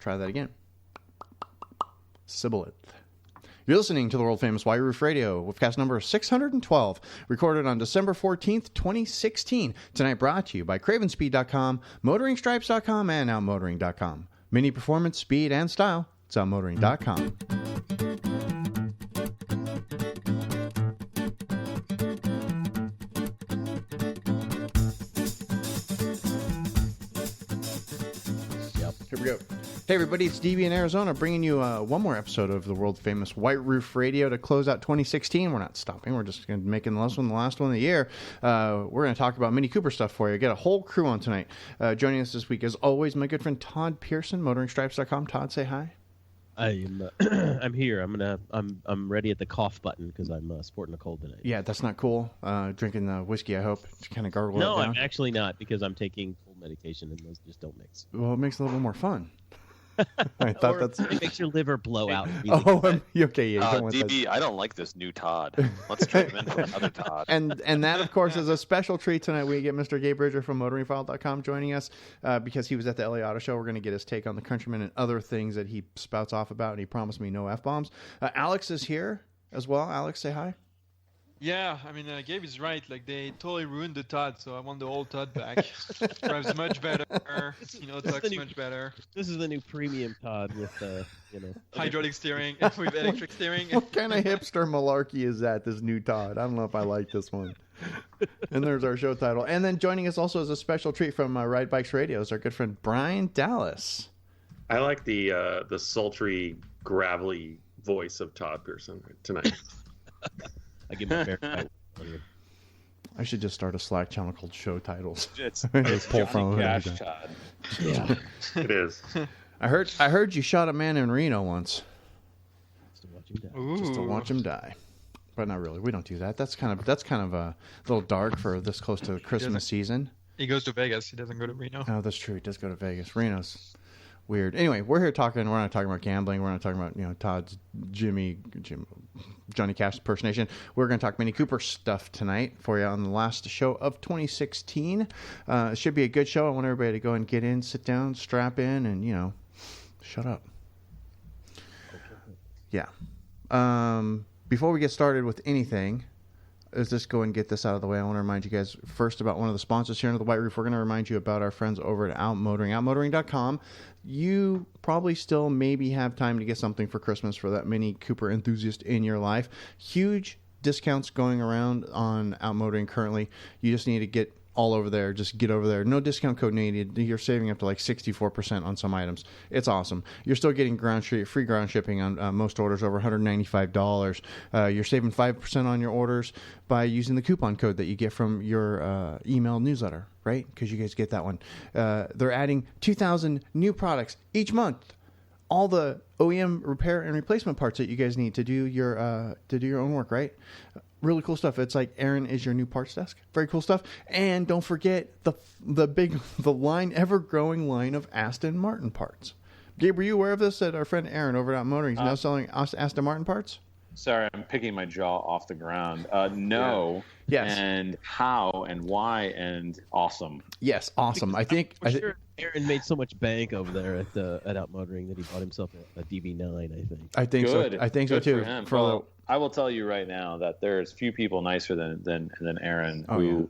Try that again. Sibboleth. You're listening to the world-famous White Roof Radio, Woofcast number 612, recorded on December 14th, 2016. Tonight brought to you by CravenSpeed.com, MotoringStripes.com, and OutMotoring.com. Mini performance, speed, and style. It's OutMotoring.com. Here we go. Hey everybody, it's DB in Arizona bringing you one more episode of the world famous White Roof Radio to close out 2016. We're not stopping. We're just making the last one of the year. We're going to talk about Mini Cooper stuff for you. Get a whole crew on tonight. Joining us this week, as always, my good friend Todd Pearson, MotoringStripes.com. Todd, say hi. I'm here. I'm ready at the cough button because I'm sporting a cold tonight. Yeah, that's not cool. Drinking whiskey, I hope, to kind of gargle it down. No, I'm actually not because I'm taking cold medication and those just don't mix. Well, it makes it a little more fun. I thought it makes your liver blow out. Really okay, yeah. DB, I don't like this new Todd. Let's trade him in for another Todd. And that, of course, is a special treat tonight. We get Mr. Gabe Bridger from MotoringFile.com joining us because he was at the LA Auto Show. We're going to get his take on the Countryman and other things that he spouts off about, and he promised me no F-bombs. Alex is here as well. Alex, say hi. Yeah, I mean, Gabe is right. Like, they totally ruined the Todd, so I want the old Todd back. Drives much better, talks much better. This is the new premium Todd with, hydraulic steering, with electric steering. What kind of hipster malarkey is that, this new Todd? I don't know if I like this one. And there's our show title. And then joining us also as a special treat from Ride Bikes Radio is our good friend Brian Dallas. I like the sultry, gravelly voice of Todd Pearson tonight. I give him a fair I should just start a Slack channel called Show Titles. It's pull Johnny from Cash Todd. Yeah, it is. I heard you shot a man in Reno once. Just to watch him die. Ooh. Just to watch him die. But not really. We don't do that. That's kind of a little dark for this close to Christmas season. He goes to Vegas. He doesn't go to Reno. Oh, that's true. He does go to Vegas. Reno's weird. Anyway, we're here talking. We're not talking about gambling. We're not talking about Todd's Johnny Cash impersonation. We're going to talk Mini Cooper stuff tonight for you on the last show of 2016. It should be a good show. I want everybody to go and get in, sit down, strap in, and shut up. Yeah. Before we get started with anything, let's just go and get this out of the way. I want to remind you guys first about one of the sponsors here under the White Roof. We're going to remind you about our friends over at OutMotoring, OutMotoring.com. You probably still maybe have time to get something for Christmas for that Mini Cooper enthusiast in your life. Huge discounts going around on OutMotoring currently. You just need to get all over there. Just get over there. No discount code needed. You're saving up to like 64% on some items. It's awesome. You're still getting free ground shipping on most orders over $195. You're saving 5% on your orders by using the coupon code that you get from your email newsletter, right? Because you guys get that one. They're adding 2,000 new products each month. All the OEM repair and replacement parts that you guys need to do your own work, right? Really cool stuff. It's like Aaron is your new parts desk. Very cool stuff. And don't forget the ever-growing line of Aston Martin parts. Gabe, were you aware of this? That our friend Aaron over at Motoring is now selling Aston Martin parts? Sorry, I'm picking my jaw off the ground. No. Yeah. Yes. And how and why and awesome. Yes, awesome. I'm sure Aaron made so much bank over there at OutMotoring that he bought himself a DB9, I think. I think Good. so. I think Good so too. For him. Well, I will tell you right now that there's few people nicer than Aaron who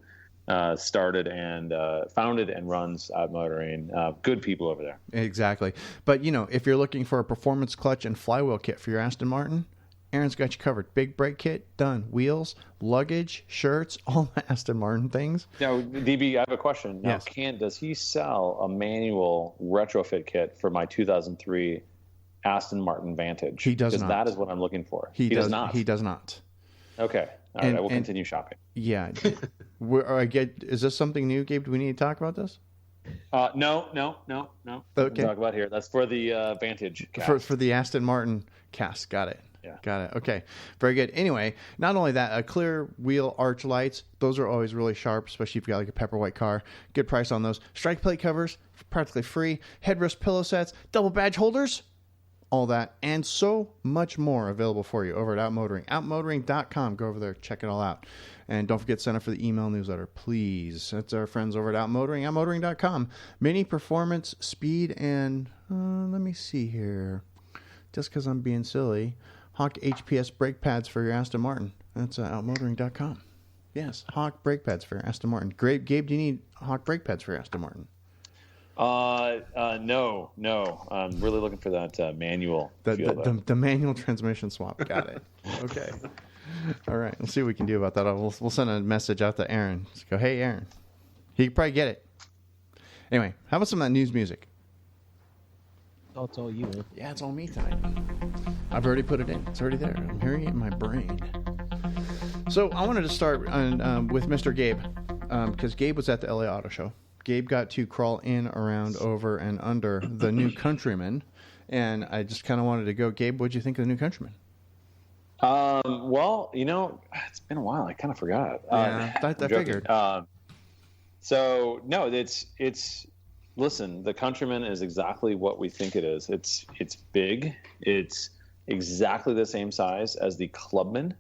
started and founded and runs OutMotoring. Good people over there. Exactly. But if you're looking for a performance clutch and flywheel kit for your Aston Martin, Aaron's got you covered. Big brake kit, done. Wheels, luggage, shirts, all the Aston Martin things. Now, DB, I have a question. Now, yes. Does he sell a manual retrofit kit for my 2003 Aston Martin Vantage? He does not. Because that is what I'm looking for. He does not. He does not. Okay. All right. I will continue shopping. Yeah. Is this something new, Gabe? Do we need to talk about this? No. Okay. Talk about here. That's for the Vantage cast. For the Aston Martin cast. Got it. Yeah. Got it. Okay. Very good. Anyway, not only that, clear wheel arch lights. Those are always really sharp, especially if you've got like a pepper white car. Good price on those. Strike plate covers, practically free. Headrest pillow sets, double badge holders. all that, and so much more available for you over at Outmotoring. Outmotoring.com. Go over there, check it all out. And don't forget to sign up for the email newsletter, please. That's our friends over at Outmotoring. Outmotoring.com. Mini performance, speed, and let me see here. Just because I'm being silly, Hawk HPS brake pads for your Aston Martin. That's Outmotoring.com. Yes, Hawk brake pads for your Aston Martin. Gabe, do you need Hawk brake pads for your Aston Martin? No. I'm really looking for that manual. The manual transmission swap. Got it. Okay. All right. We'll see what we can do about that. We'll send a message out to Aaron. Just go, hey, Aaron. He could probably get it. Anyway, how about some of that news music? Oh, it's all you, man. Yeah, it's all me tonight. I've already put it in. It's already there. I'm hearing it in my brain. So I wanted to start with Mr. Gabe, because Gabe was at the LA Auto Show. Gabe got to crawl in, around, over, and under the new Countryman, and I just kind of wanted to go, Gabe, what'd you think of the new Countryman? Well, it's been a while. I kind of forgot. Yeah, I figured. So no, it's. Listen, the Countryman is exactly what we think it is. It's big. It's exactly the same size as the Clubman,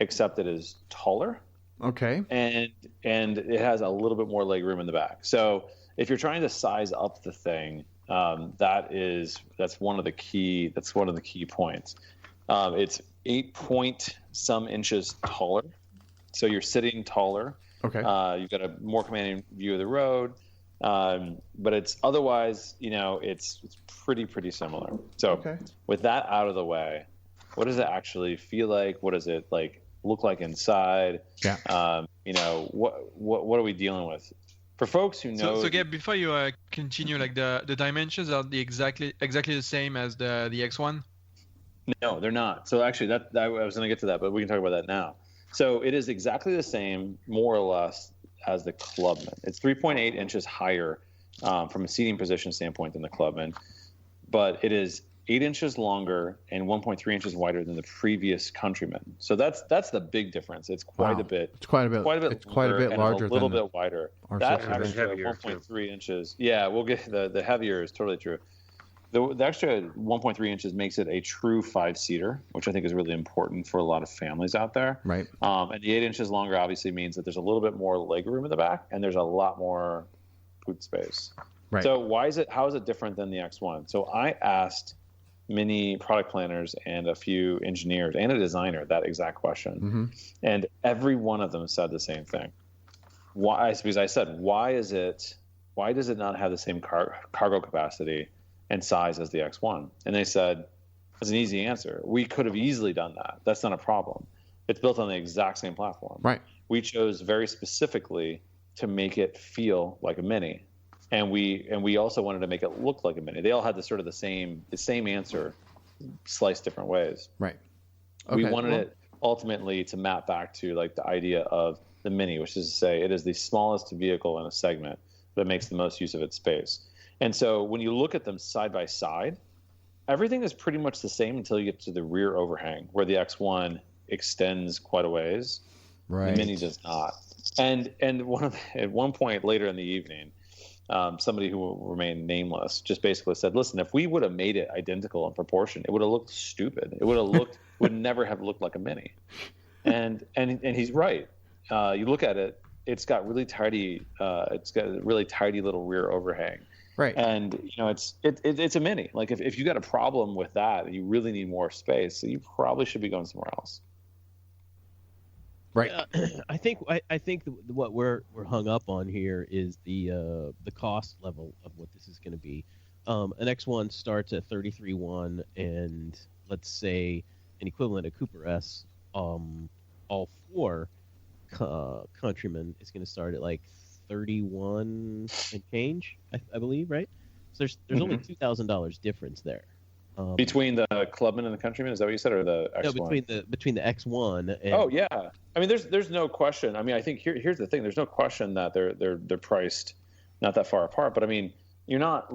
except it is taller. Okay. And it has a little bit more leg room in the back. So if you're trying to size up the thing, that's one of the key points. It's 8-point-some inches taller, so you're sitting taller. Okay. You've got a more commanding view of the road. But it's otherwise, it's pretty similar. So With that out of the way, what does it actually feel like? What does it look like inside? Yeah. What are we dealing with? For folks who know. So Gabe, before you continue, the dimensions are exactly the same as the X1? No, they're not. So actually, I was going to get to that, but we can talk about that now. So it is exactly the same, more or less, as the Clubman. It's 3.8 inches higher from a seating position standpoint than the Clubman, but it is 8 inches longer and 1.3 inches wider than the previous Countryman. So that's the big difference. It's quite a bit. It's quite a bit larger. A little bit wider. That extra heavier 1.3 inches. Yeah, we'll get the heavier is totally true. The extra 1.3 inches makes it a true 5-seater, which I think is really important for a lot of families out there. Right. And the 8 inches longer obviously means that there's a little bit more leg room in the back, and there's a lot more boot space. Right. So how is it different than the X1? So I asked many product planners and a few engineers and a designer that exact question, and every one of them said the same thing. Why? Because I said, why does it not have the same cargo capacity and size as the X1? And they said, that's an easy answer. We could have easily done that. That's not a problem. It's built on the exact same platform. Right. We chose very specifically to make it feel like a Mini. And we also wanted to make it look like a Mini. They all had the same answer, sliced different ways. Right. Okay. We wanted it ultimately to map back to the idea of the Mini, which is to say it is the smallest vehicle in a segment that makes the most use of its space. And so when you look at them side by side, everything is pretty much the same until you get to the rear overhang, where the X1 extends quite a ways. Right. The Mini does not. And at one point later in the evening, somebody who will remain nameless just basically said, listen, if we would have made it identical in proportion, it would have looked stupid. It would never have looked like a Mini. And he's right. You look at it, it's got a really tidy little rear overhang. Right. And it's a Mini. If you got a problem with that and you really need more space, you probably should be going somewhere else. Right. I think what we're hung up on here is the cost level of what this is going to be. An X1 starts at $33,100, and let's say an equivalent of Cooper S, all four Countryman is going to start at 31 and change, I believe, right? So there's only $2,000 difference there. Between the Clubman and the Countryman, is that what you said, or the X1? No, between the X1 and... Oh yeah, I mean, there's no question. I mean, I think here's the thing. There's no question that they're priced not that far apart. But I mean, you're not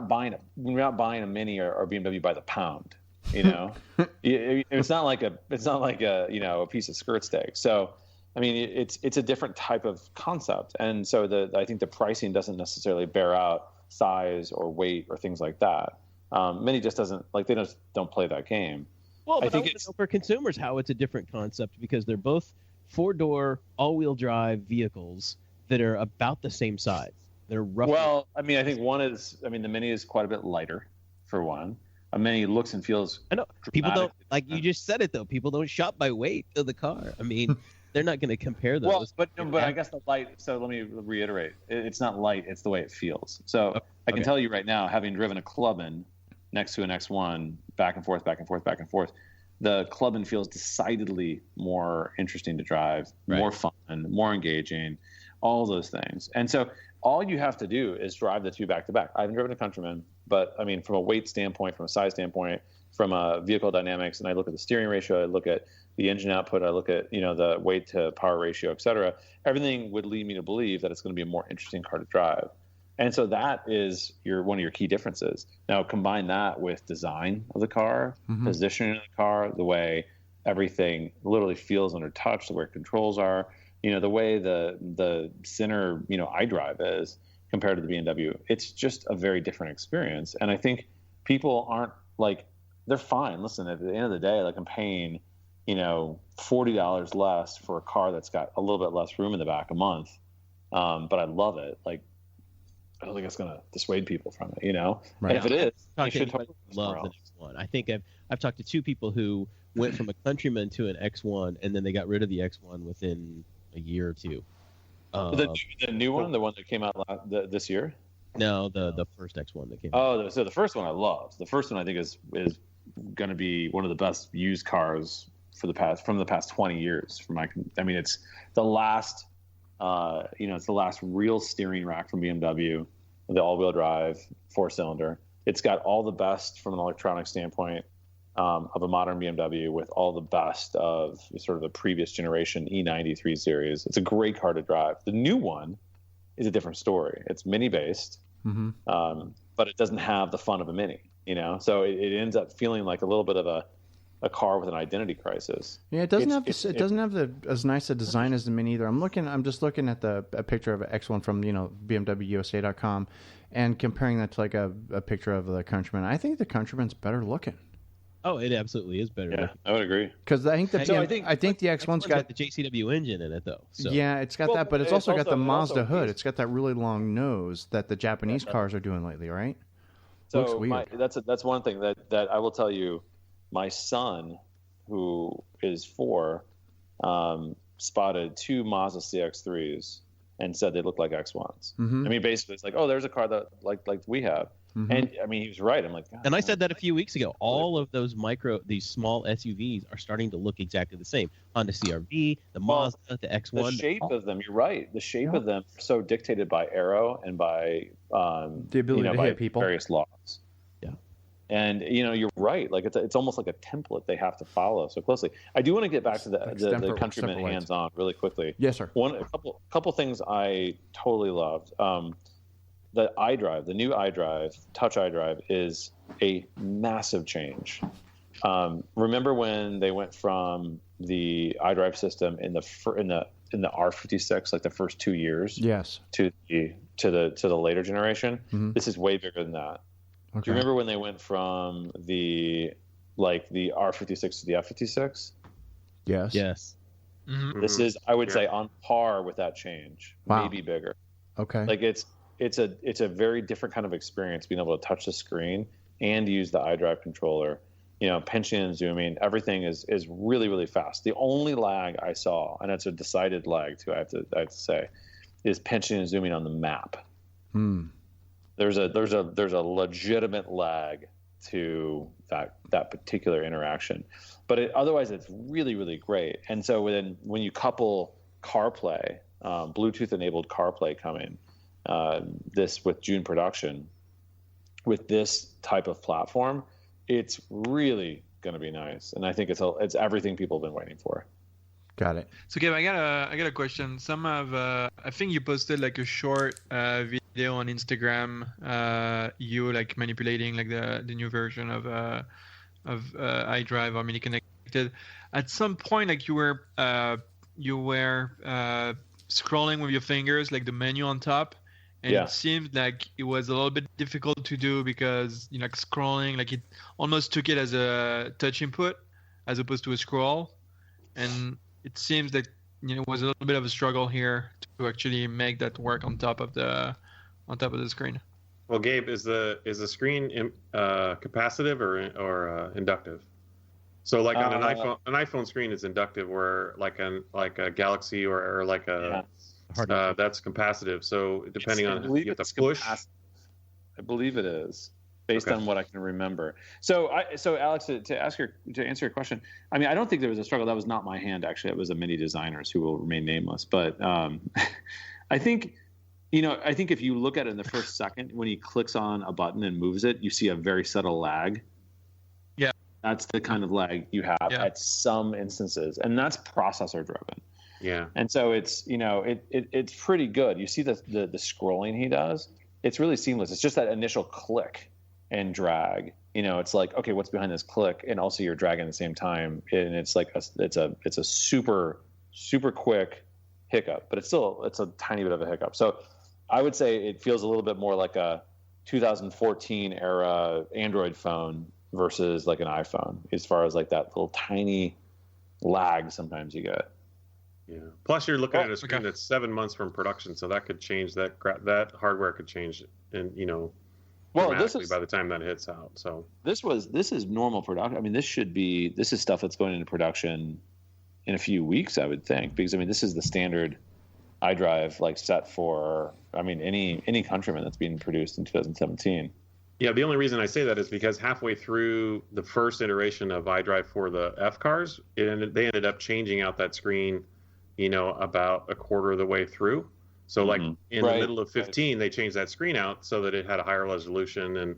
buying a Mini or BMW by the pound. It's not like a piece of skirt steak. So I mean, it's a different type of concept, and so I think the pricing doesn't necessarily bear out size or weight or things like that. Mini just doesn't like they just don't play that game. Well, but I think I want to know for consumers how it's a different concept because they're both 4-door all-wheel drive vehicles that are about the same size. They're roughly. Well, I mean, I think the Mini is quite a bit lighter, for one. A Mini looks and feels. I know people don't like you just said it though. People don't shop by weight of the car. I mean, they're not going to compare those. Well, but I guess the light. So let me reiterate: it's not light; it's the way it feels. So I can tell you right now, having driven a Clubman next to an X1, back and forth, the Clubman feels decidedly more interesting to drive, more fun, more engaging, all those things. And so all you have to do is drive the two back to back. I haven't driven a Countryman, but I mean, from a weight standpoint, from a size standpoint, from a vehicle dynamics, and I look at the steering ratio, I look at the engine output, I look at the weight to power ratio, et cetera. Everything would lead me to believe that it's going to be a more interesting car to drive. And so that is one of your key differences. Now combine that with design of the car, positioning of the car, the way everything literally feels under touch, the way controls are, the way the center, iDrive is compared to the BMW. It's just a very different experience. And I think people aren't like, they're fine. Listen, at the end of the day, like I'm paying, $40 less for a car that's got a little bit less room in the back a month. But I love it. Like, I don't think it's going to dissuade people from it, Right. And if it is, you should totally love the next one. I think I've talked to two people who went from a Countryman to an X1, and then they got rid of the X1 within a year or two. The new one, the one that came out this year? No, the first X1 that came out. Oh, so the first one I loved. The first one I think is going to be one of the best used cars from the past 20 years. It's the last. It's the last real steering rack from BMW, the all-wheel drive 4-cylinder. It's got all the best from an electronic standpoint of a modern BMW with all the best of sort of the previous generation E90 3 Series. It's a great car to drive. The new one is a different story. It's Mini-based, but it doesn't have the fun of a Mini, So it ends up feeling like a little bit of a car with an identity crisis. Yeah, it doesn't have as nice a design as the Mini either. I'm just looking at a picture of an X1 from BMWUSA.com and comparing that to like a picture of the Countryman. I think the Countryman's better looking. Oh, it absolutely is better. Yeah, I would agree. Because I think the X1's got the JCW engine in it though. So. Yeah, it's got that, but it's also got the Mazda hood. It's got that really long nose that the Japanese cars are doing lately, right? So looks weird. That's one thing that I will tell you. My son, who is 4, spotted 2 Mazda CX-3s and said they looked like X1s. I mean, basically, it's like, oh, there's a car that like we have. And I mean, he was right. I'm like, God, and I said that a few weeks ago. All of those these small SUVs are starting to look exactly the same. Honda CR-V, the Mazda, the X1. The shape of them, you're right. The shape of them are so dictated by aero and by the ability to hit people, various laws. And you're right. Like it's almost like a template they have to follow so closely. I do want to get back to the Countryman hands-on really quickly. Yes, sir. A couple things I totally loved. The iDrive, the new iDrive, Touch iDrive, is a massive change. Remember when they went from the iDrive system in the R56, like the first 2 years, yes, to the later generation? This is way bigger than that. Okay. Do you remember when they went from the R56 to the F56? Yes. Yes. This is, I would say, on par with that change. Wow. Maybe bigger. Okay. Like it's a very different kind of experience being able to touch the screen and use the iDrive controller. Pinching and zooming, everything is really, really fast. The only lag I saw, and it's a decided lag too, I have to say, is pinching and zooming on the map. There's a legitimate lag to that particular interaction, but otherwise it's really, really great. And so when you couple CarPlay, Bluetooth enabled CarPlay coming this with June production, with this type of platform, it's really going to be nice. And I think it's everything people have been waiting for. Got it. So, Gabe, I got a question. Some of I think you posted like a short video on Instagram. You like manipulating like the new version of iDrive or Mini Connected. At some point, like you were scrolling with your fingers, like the menu on top, and Yeah. it seemed like it was a little bit difficult to do because like scrolling, like it almost took it as a touch input as opposed to a scroll, and it seems that it was a little bit of a struggle here to actually make that work on top of the screen. Well, Gabe, is the screen capacitive or inductive? So like on an iPhone screen is inductive, where like a Galaxy or like a that's capacitive. So depending on you have to push. I believe it is, based on what I can remember. So Alex, to answer your question, I mean, I don't think there was a struggle. That was not my hand, actually. It was a MIDI designers who will remain nameless. But I think if you look at it in the first second, when he clicks on a button and moves it, you see a very subtle lag. Yeah, that's the kind of lag you have at some instances, and that's processor driven. Yeah, and so it's it's pretty good. You see the scrolling he does; it's really seamless. It's just that initial click and drag. It's like, okay, what's behind this click, and also you're dragging at the same time, and it's like it's a super quick hiccup, but it's a tiny bit of a hiccup. So I would say it feels a little bit more like a 2014 era Android phone versus like an iPhone, as far as like that little tiny lag sometimes you get. Yeah. Plus, you're looking at a screen that's 7 months from production, so that could change. That hardware could change, and dramatically by the time that hits out. So this is normal production. I mean, this is stuff that's going into production in a few weeks, I would think, because I mean, this is the standard iDrive like set for, I mean, any Countryman that's being produced in 2017. Yeah, the only reason I say that is because halfway through the first iteration of iDrive for the F cars, they ended up changing out that screen, about a quarter of the way through. So like in the middle of 15, they changed that screen out so that it had a higher resolution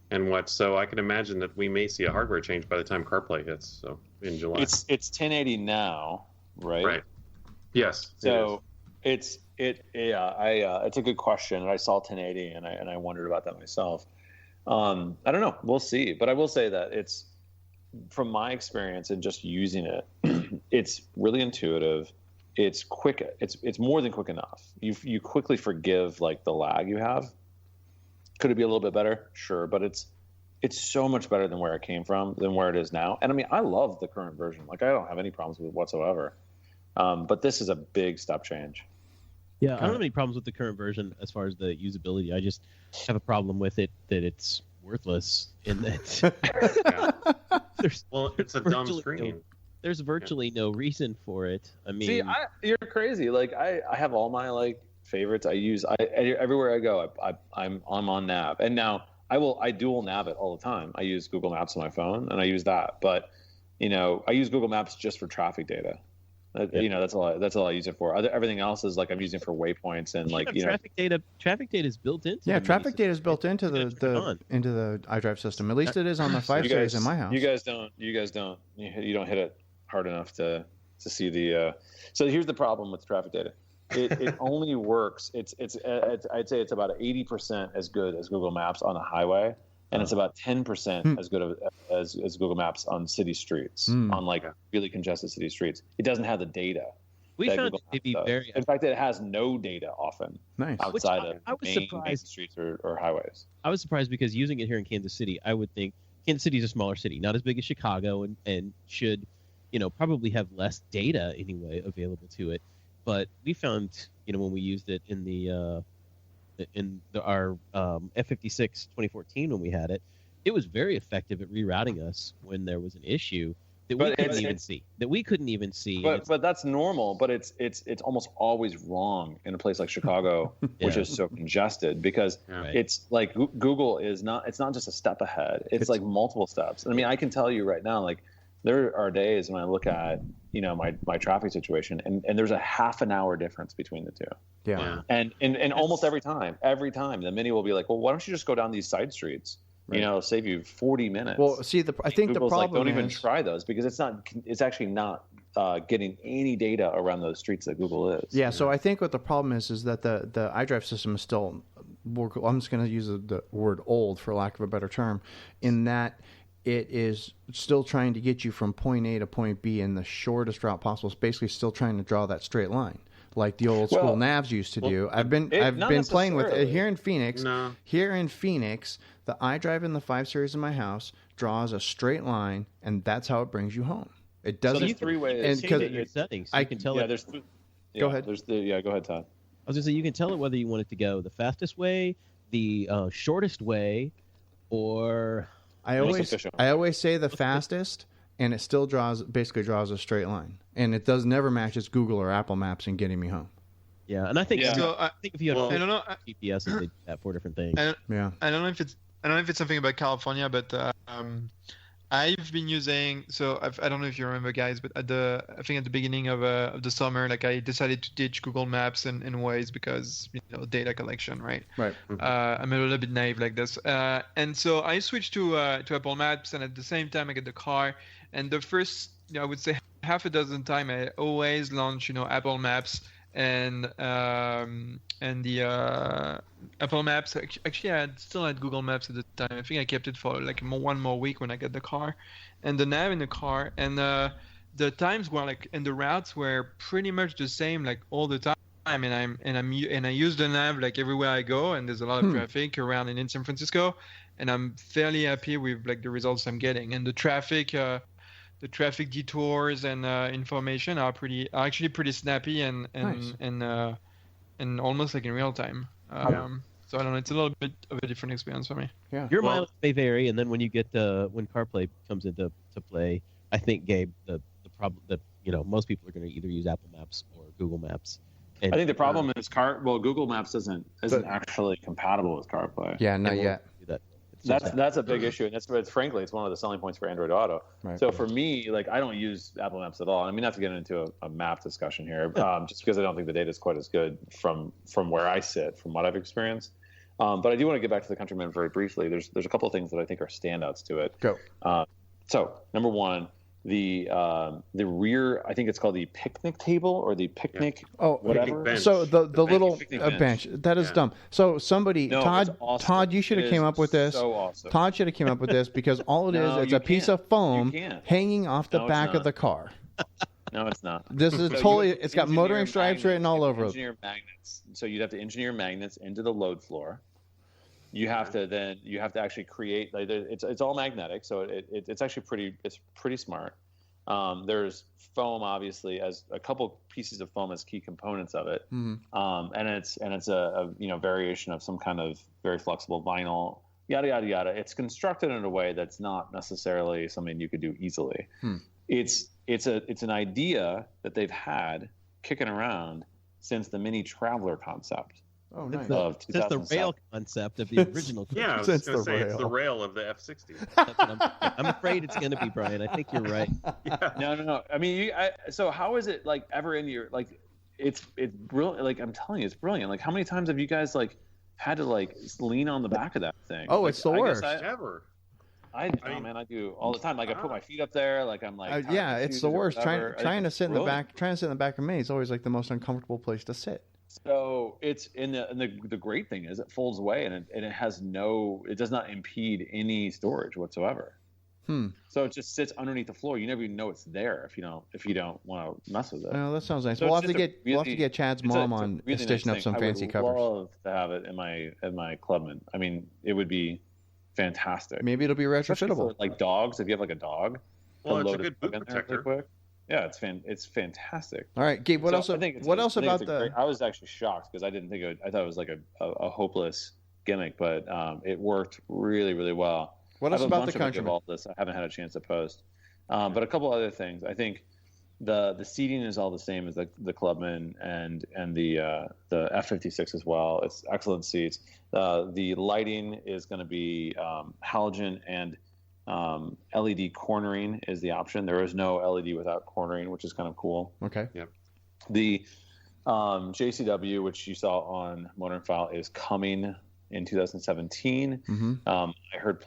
and what. So I can imagine that we may see a hardware change by the time CarPlay hits. So in July, it's 1080 now, right? Right. Yes. So it's a good question. I saw 1080 and I wondered about that myself. I don't know. We'll see. But I will say that it's, from my experience and just using it, it's really intuitive. It's quick. It's more than quick enough. You quickly forgive like the lag you have. Could it be a little bit better? Sure, but it's so much better than where it came from, than where it is now. And I mean, I love the current version. Like, I don't have any problems with it whatsoever. But this is a big step change. Yeah, I don't have any problems with the current version as far as the usability. I just have a problem with it that it's worthless in that it's a dumb screen. There's virtually no reason for it. I mean, see, you're crazy. Like I have all my like favorites. Everywhere I go, I'm on nav, and now I dual nav it all the time. I use Google Maps on my phone, and I use that. But I use Google Maps just for traffic data. That's all I use it for. Everything else is like I'm using for waypoints and like traffic data. Traffic data is built into. Yeah, traffic data is built into the iDrive system. At least it is on the 5 series in my house. You guys don't. You don't hit it hard enough to see the. So here's the problem with traffic data. It only works. It's I'd say it's about 80% as good as Google Maps on a highway, and it's about 10% as good as Google Maps on city streets, on like really congested city streets. It doesn't have the data. We found it to be very. In fact, it has no data often. Nice. Outside of main streets or highways. I was surprised because using it here in Kansas City, I would think Kansas City is a smaller city, not as big as Chicago, and should, probably have less data anyway available to it. But we found, when we used it in our F56 2014 when we had it, it was very effective at rerouting us when there was an issue that we couldn't even see. But that's normal. But it's almost always wrong in a place like Chicago, which is so congested, because it's like Google is not. It's not just a step ahead. It's like multiple steps. I mean, I can tell you right now, like there are days when I look at my traffic situation, and there's a half an hour difference between the two. Yeah. And almost every time the Mini will be like, well, why don't you just go down these side streets? Right. It'll save you 40 minutes. Well, see, I think Google's the problem don't even try those, because it's actually not getting any data around those streets that Google is. Yeah. So I think what the problem is that the iDrive system is still, I'm just going to use the word old for lack of a better term, in that it is still trying to get you from point A to point B in the shortest route possible. It's basically still trying to draw that straight line. like the old school navs used to do. I've been playing with it here in Phoenix. No. Here in Phoenix, the iDrive in the 5 Series in my house draws a straight line, and that's how it brings you home. It doesn't. So there's 3 ways. And change it in your settings. You can tell it. There's. Go ahead. Go ahead, Todd. I was gonna say you can tell it whether you want it to go the fastest way, the shortest way, or I always say the fastest, and it still basically draws a straight line, and it never matches Google or Apple Maps in getting me home. Yeah, and I think if you have I don't know. GPS, they have 4 different things. I don't know if it's something about California, but I've been using. So I don't know if you remember, guys, but I think at the beginning of the summer, like I decided to ditch Google Maps and Waze because data collection, right? Right. I'm a little bit naive like this, and so I switched to Apple Maps, and at the same time I get the car, and the first I would say half a dozen times I always launch Apple Maps. And the Apple Maps, actually I still had Google Maps at the time. I think I kept it for like one more week when I got the car, and the nav in the car, and the times were and the routes were pretty much the same like all the time. And I use the nav like everywhere I go, and there's a lot of traffic around and in San Francisco, and I'm fairly happy with like the results I'm getting. And the traffic detours and information are actually pretty snappy and nice. and almost like in real time. So I don't know, it's a little bit of a different experience for me. Yeah. Your mileage may vary, and then when you get when CarPlay comes into play, I think Gabe, the problem that most people are going to either use Apple Maps or Google Maps. And I think the problem is Google Maps isn't actually compatible with CarPlay. Yeah, not yet. That's a big issue, and frankly it's one of the selling points for Android Auto. Right. So for me, like I don't use Apple Maps at all. I mean, not to get into a map discussion here, just because I don't think the data is quite as good from where I sit, from what I've experienced. But I do want to get back to the Countryman very briefly. There's a couple of things that I think are standouts to it. Go. So number one, the rear, I think it's called the picnic table or the picnic whatever. Bench. So the little bench. That is dumb. So somebody, Todd, awesome. Todd, you should have came up with this. So awesome. Todd should have came up with this because all it is, it's a piece of foam hanging off the back of the car. No, it's not. This is totally. It's got motoring stripes written all over it. Engineer magnets. So you'd have to engineer magnets into the load floor. You have to actually create. Like, it's all magnetic, so it's actually pretty smart. There's foam, obviously, as a couple pieces of foam as key components of it, and it's a variation of some kind of very flexible vinyl. Yada yada yada. It's constructed in a way that's not necessarily something you could do easily. It's an idea that they've had kicking around since the Mini Traveler concept. Oh, nice. That's the rail concept of the original. Yeah, I was going to say it's the rail of the F60. I'm afraid it's going to be, Brian. I think you're right. Yeah. No. I mean, so how is it like ever in your like? It's brilliant. Like I'm telling you, it's brilliant. Like how many times have you guys like had to like lean on the back of that thing? Oh, it's the worst. Ever. I do all the time. Like I put my feet up there. Like I'm like. Yeah, it's the worst. Trying to sit in the back. Trying to sit in the back of me is always like the most uncomfortable place to sit. So it's the great thing is it folds away and it does not impede any storage whatsoever. So it just sits underneath the floor. You never even know it's there if you don't want to mess with it. Oh, that sounds nice. So we'll have to get Chad's mom on really stitching nice up some fancy covers. I would love to have it in my Clubman. I mean, it would be fantastic. Maybe it'll be retrofittable. For, like dogs, if you have like a dog. Well, it's a good boot protector. Quick. Yeah, it's fantastic. All right, Gabe. What else? What else about the? I was actually shocked because I didn't think I thought it was like a hopeless gimmick, but it worked really, really well. What else about the Countryman? All this I haven't had a chance to post, but a couple other things. I think the seating is all the same as the Clubman and the F56 as well. It's excellent seats. The lighting is going to be halogen and LED cornering is the option. There is no LED without cornering, which is kind of cool. Okay. Yep. The JCW, which you saw on MotoringFile, is coming in 2017. I heard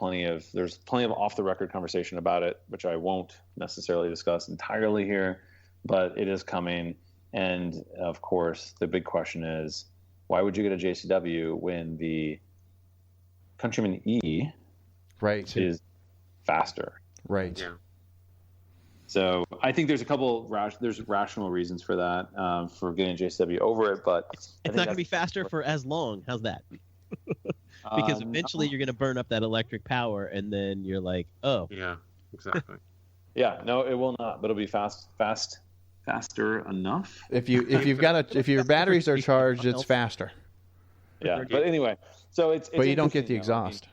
there's plenty of off the record conversation about it, which I won't necessarily discuss entirely here, but it is coming. And of course, the big question is, why would you get a JCW when the Countryman E is faster? Right. Yeah. So I think there's a couple there's rational reasons for that, for getting JCW over it, but It's not going to be faster for as long. How's that? Because eventually you're going to burn up that electric power, and then you're like, oh. Yeah, exactly. Yeah, no, it will not, but it'll be faster enough. If your batteries are charged, it's faster. Yeah, but anyway, so it's but you don't get the exhaust.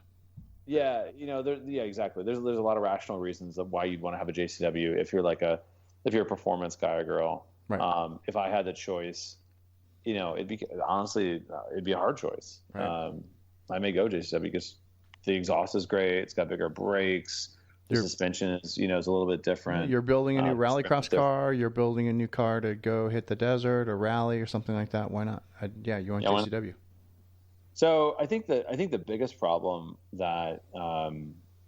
Yeah, exactly. There's a lot of rational reasons of why you'd want to have a JCW if you're if you're a performance guy or girl. Right. If I had the choice, it'd be a hard choice. Right. I may go JCW because the exhaust is great. It's got bigger brakes. The suspension is a little bit different. You're building a new rallycross car. You're building a new car to go hit the desert or rally or something like that. Why not? You want JCW. So I think the biggest problem that a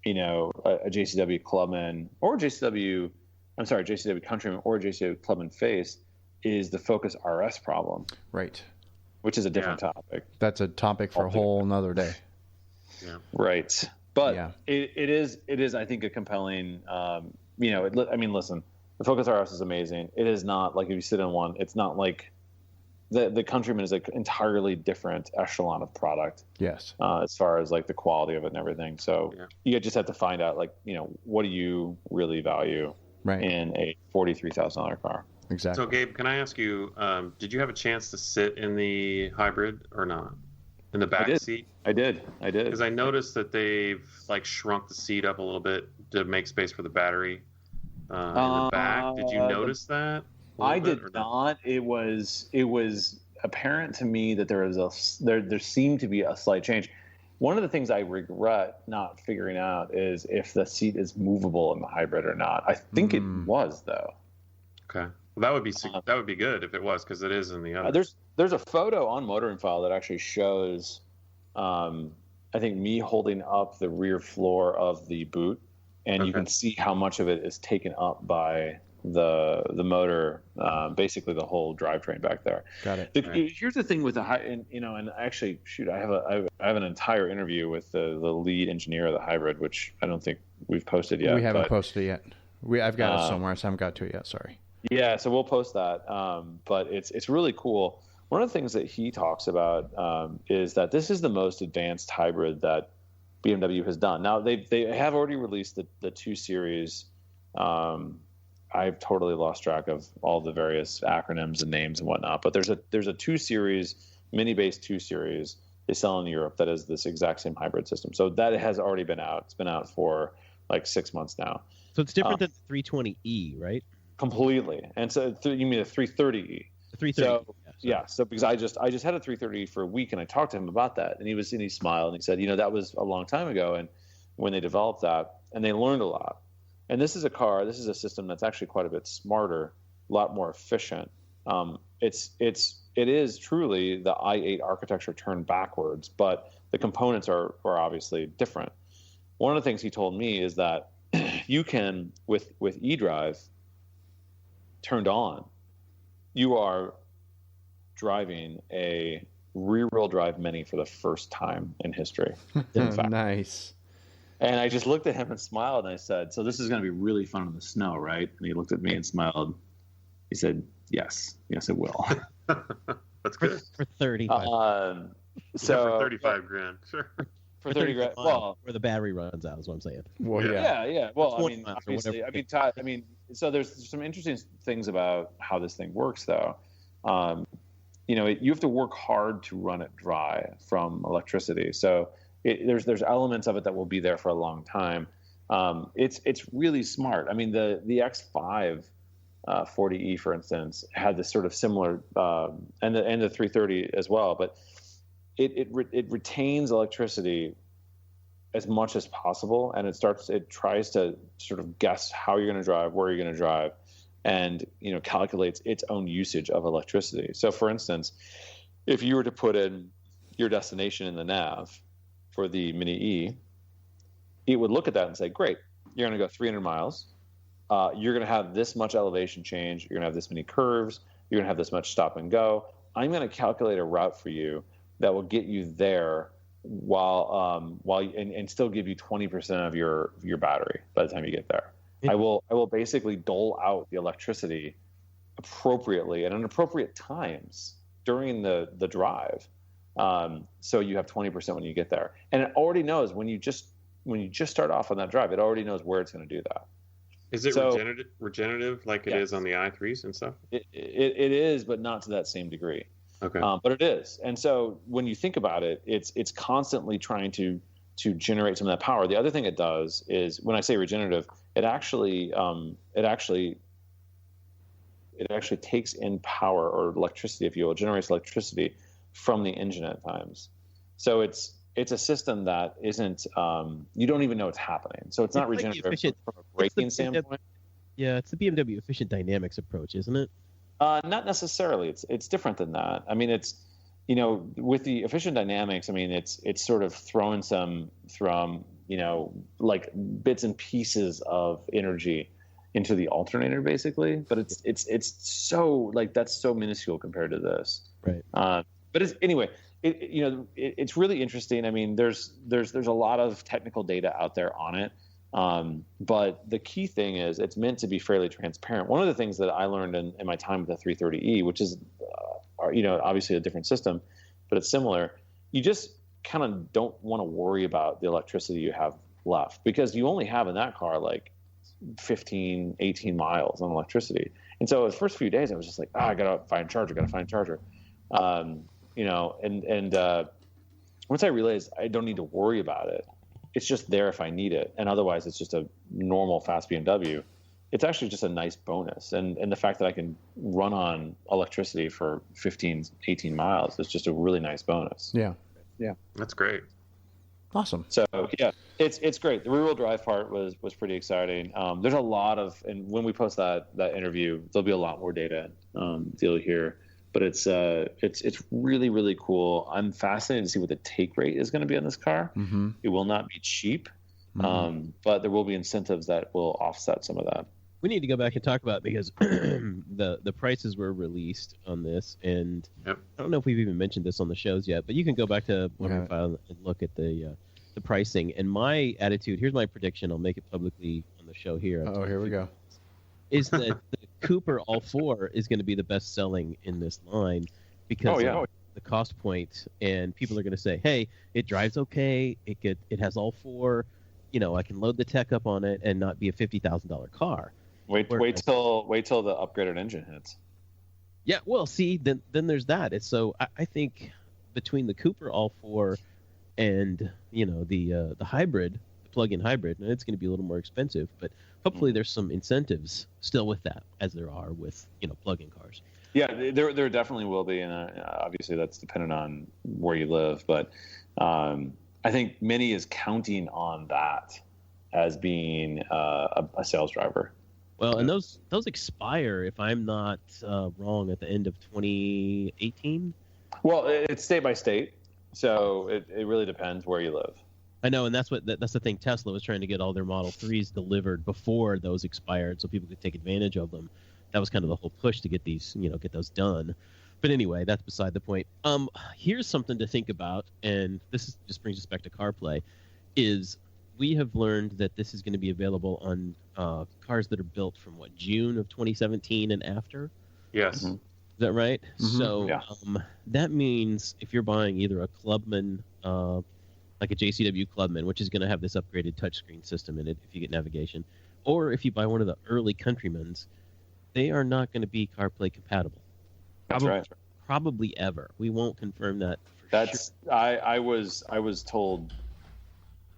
JCW Clubman or JCW Countryman or JCW Clubman face is the Focus RS problem. Right. Which is a different topic. That's a topic for a whole nother day. Yeah. Right. But it is I think a compelling. Listen, the Focus RS is amazing. It is not like if you sit in one. It's not like the Countryman is an entirely different echelon of product. Yes. As far as like the quality of it and everything. So you just have to find out what do you really value in a $43,000 car. Exactly. So Gabe, can I ask you, did you have a chance to sit in the hybrid or not? In the back seat? I did. Because I noticed that they've shrunk the seat up a little bit to make space for the battery in the back. Did you notice that? I did not. It was apparent to me that there seemed to be a slight change. One of the things I regret not figuring out is if the seat is movable in the hybrid or not. I think it was though. Okay. Well, that would be good if it was, because it is in the other. There's a photo on MotoringFile that actually shows, I think, me holding up the rear floor of the boot, and you can see how much of it is taken up by the motor, basically the whole drivetrain back there. Got it. Here's the thing with the and actually, I have an entire interview with the lead engineer of the hybrid, which I don't think we've posted yet. We haven't posted it yet. I've got it somewhere, so I haven't got to it yet. Sorry. Yeah, so we'll post that. But it's really cool. One of the things that he talks about is that this is the most advanced hybrid that BMW has done. Now they have already released the 2 Series. I've totally lost track of all the various acronyms and names and whatnot. But there's a 2 Series, mini base 2 Series they sell in Europe that is this exact same hybrid system. So that has already been out. It's been out for like 6 months now. So it's different than the 320e, right? Completely. And so you mean the 330e? The 330. So because I just had a 330 for a week, and I talked to him about that, and he smiled and he said, that was a long time ago, and when they developed that, and they learned a lot. And this is a system that's actually quite a bit smarter, a lot more efficient. It is truly the i8 architecture turned backwards, but the components are obviously different. One of the things he told me is that you can, with eDrive turned on, you are driving a rear-wheel drive Mini for the first time in history. In fact. Nice. And I just looked at him and smiled, and I said, "So this is going to be really fun in the snow, right?" And he looked at me and smiled. He said, "Yes, it will." That's good. For 35. For 35 grand, sure. For 30 grand. Well, where the battery runs out is what I'm saying. Well, yeah. Well, obviously, Todd, so there's some interesting things about how this thing works, though. You have to work hard to run it dry from electricity. So there's elements of it that will be there for a long time. It's really smart. The X5 40E, for instance, had this sort of similar, and the 330 as well, but it retains electricity as much as possible, and it tries to sort of guess how you're going to drive, where you're going to drive, and calculates its own usage of electricity. So, for instance, if you were to put in your destination in the nav for the Mini E, it would look at that and say, "Great, you're going to go 300 miles. You're going to have this much elevation change. You're going to have this many curves. You're going to have this much stop and go. I'm going to calculate a route for you that will get you there while and still give you 20% of your battery by the time you get there." I will basically dole out the electricity appropriately and at appropriate times during the drive. So you have 20% when you get there, and it already knows when you just start off on that drive, it already knows where it's going to do that. Is it regenerative like it is on the i3s and stuff? It is, but not to that same degree. Okay. But it is, and so when you think about it, it's constantly trying to generate some of that power. The other thing it does is, when I say regenerative, it actually takes in power or electricity, if you will, generates electricity from the engine at times. So it's a system that isn't you don't even know it's happening. So it's not regenerative from a braking standpoint. Yeah, it's the BMW efficient dynamics approach, isn't it? Not necessarily. It's different than that. I mean, it's, with the efficient dynamics, I mean, it's sort of throwing some from, like bits and pieces of energy into the alternator, basically. But it's so, like, that's so minuscule compared to this. Right. But anyway, it's really interesting. I mean, there's a lot of technical data out there on it. But the key thing is it's meant to be fairly transparent. One of the things that I learned in my time with the 330E, which is, obviously a different system, but it's similar. You just kind of don't want to worry about the electricity you have left, because you only have in that car like 15, 18 miles on electricity. And so the first few days I was just like, I got to find a charger. Once I realized I don't need to worry about it, it's just there if I need it, and otherwise it's just a normal fast BMW. It's actually just a nice bonus, and the fact that I can run on electricity for 15, 18 miles is just a really nice bonus. Yeah, that's great. Awesome. So yeah, it's great. The rear-wheel drive part was pretty exciting. There's a lot of, and when we post that interview, there'll be a lot more data deal here. But it's really, really cool. I'm fascinated to see what the take rate is going to be on this car. Mm-hmm. It will not be cheap, but there will be incentives that will offset some of that. We need to go back and talk about it, because the prices were released on this, and I don't know if we've even mentioned this on the shows yet, but you can go back to MotoringFile and look at the pricing. And my attitude, here's my prediction. I'll make it publicly on the show here. Oh, here we go. Is that the Cooper All 4 is going to be the best selling in this line because of the cost point, and people are going to say, hey, it drives okay, it has all four, I can load the tech up on it and not be a $50,000 car. Wait till the upgraded engine hits. Yeah, well, see, then there's that. It's so I think between the Cooper All 4 and the hybrid, the plug-in hybrid, and it's going to be a little more expensive, but hopefully there's some incentives still with that, as there are with plug-in cars. Yeah, there definitely will be, and obviously that's dependent on where you live. But I think Mini is counting on that as being a sales driver. Well, and those expire, if I'm not wrong, at the end of 2018. Well, it's state by state, so it really depends where you live. I know, and that's the thing. Tesla was trying to get all their Model 3s delivered before those expired, so people could take advantage of them. That was kind of the whole push to get these, get those done. But anyway, that's beside the point. Here's something to think about, and this just brings us back to CarPlay, is we have learned that this is going to be available on cars that are built from, June of 2017 and after? Yes. Mm-hmm. Is that right? Mm-hmm. So yeah. That means if you're buying either a Clubman, like a JCW Clubman, which is going to have this upgraded touchscreen system in it if you get navigation, or if you buy one of the early Countrymans, they are not going to be CarPlay compatible. That's right. Probably ever. We won't confirm that for sure. I was told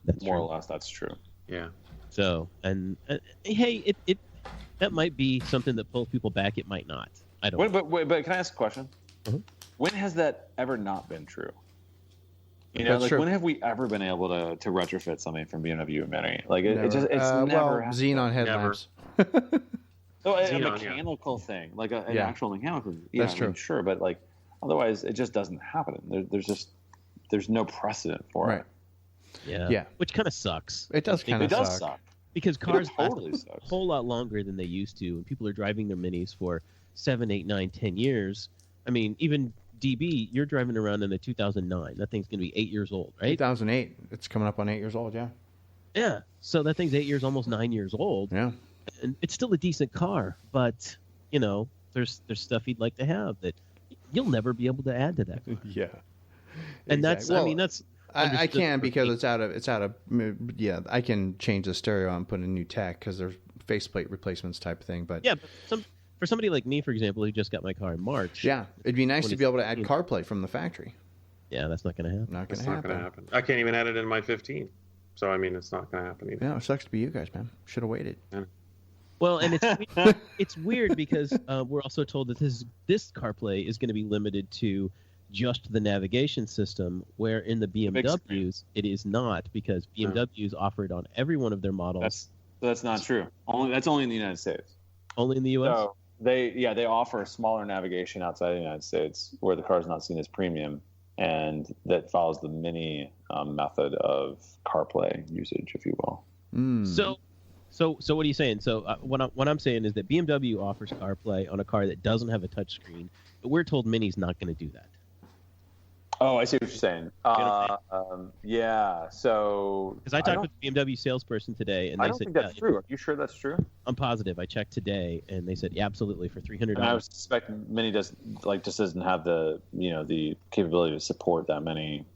that's more true. or less that's true. Yeah. So, and hey, it that might be something that pulls people back. It might not. I don't know. But can I ask a question? Uh-huh. When has that ever not been true? That's true. When have we ever been able to retrofit something from BMW Mini? Like Never. it's never happened. Xenon headlamps. So a Xenon, mechanical thing, like an Yeah. actual mechanical. That's true. Sure, but otherwise it just doesn't happen. There's no precedent for it. Yeah. Which kind of sucks. It does kind It of does suck. suck. Because cars totally last sucks. a whole lot longer than they used to, and people are driving their Minis for 7, 8, 9, 10 years. I mean, even DB, you're driving around in a 2009. That thing's going to be 8 years old, right? 2008. It's coming up on 8 years old, yeah. Yeah. So that thing's 8 years, almost 9 years old. Yeah. And it's still a decent car, but there's stuff he'd like to have that you'll never be able to add to that car. Yeah. And that's that's I can because it's out of I can change the stereo and put in new tech because there's faceplate replacements type of thing. But yeah, but for somebody like me, for example, who just got my car in March. Yeah, it'd be nice to be able to add CarPlay from the factory. Yeah, that's not going to happen. Not going to happen. I can't even add it in my 15. So I mean, it's not going to happen either. Yeah, it sucks to be you guys, man. Should have waited. Yeah. Well, and it's weird because we're also told that this CarPlay is going to be limited to just the navigation system, where in the BMWs it is not, because BMWs offer it on every one of their models. That's not true. That's only in the United States. Only in the U.S. So they offer a smaller navigation outside the United States where the car is not seen as premium, and that follows the mini method of CarPlay usage, if you will. So what are you saying? So what I'm saying is that BMW offers CarPlay on a car that doesn't have a touchscreen, but we're told Mini's not going to do that. Oh, I see what you're saying. Yeah. So because I talked with a BMW salesperson today, and they I don't said think that's true. Are you sure that's true? I'm positive. I checked today, and they said absolutely for $300. And I suspect Mini just doesn't have the the capability to support that many.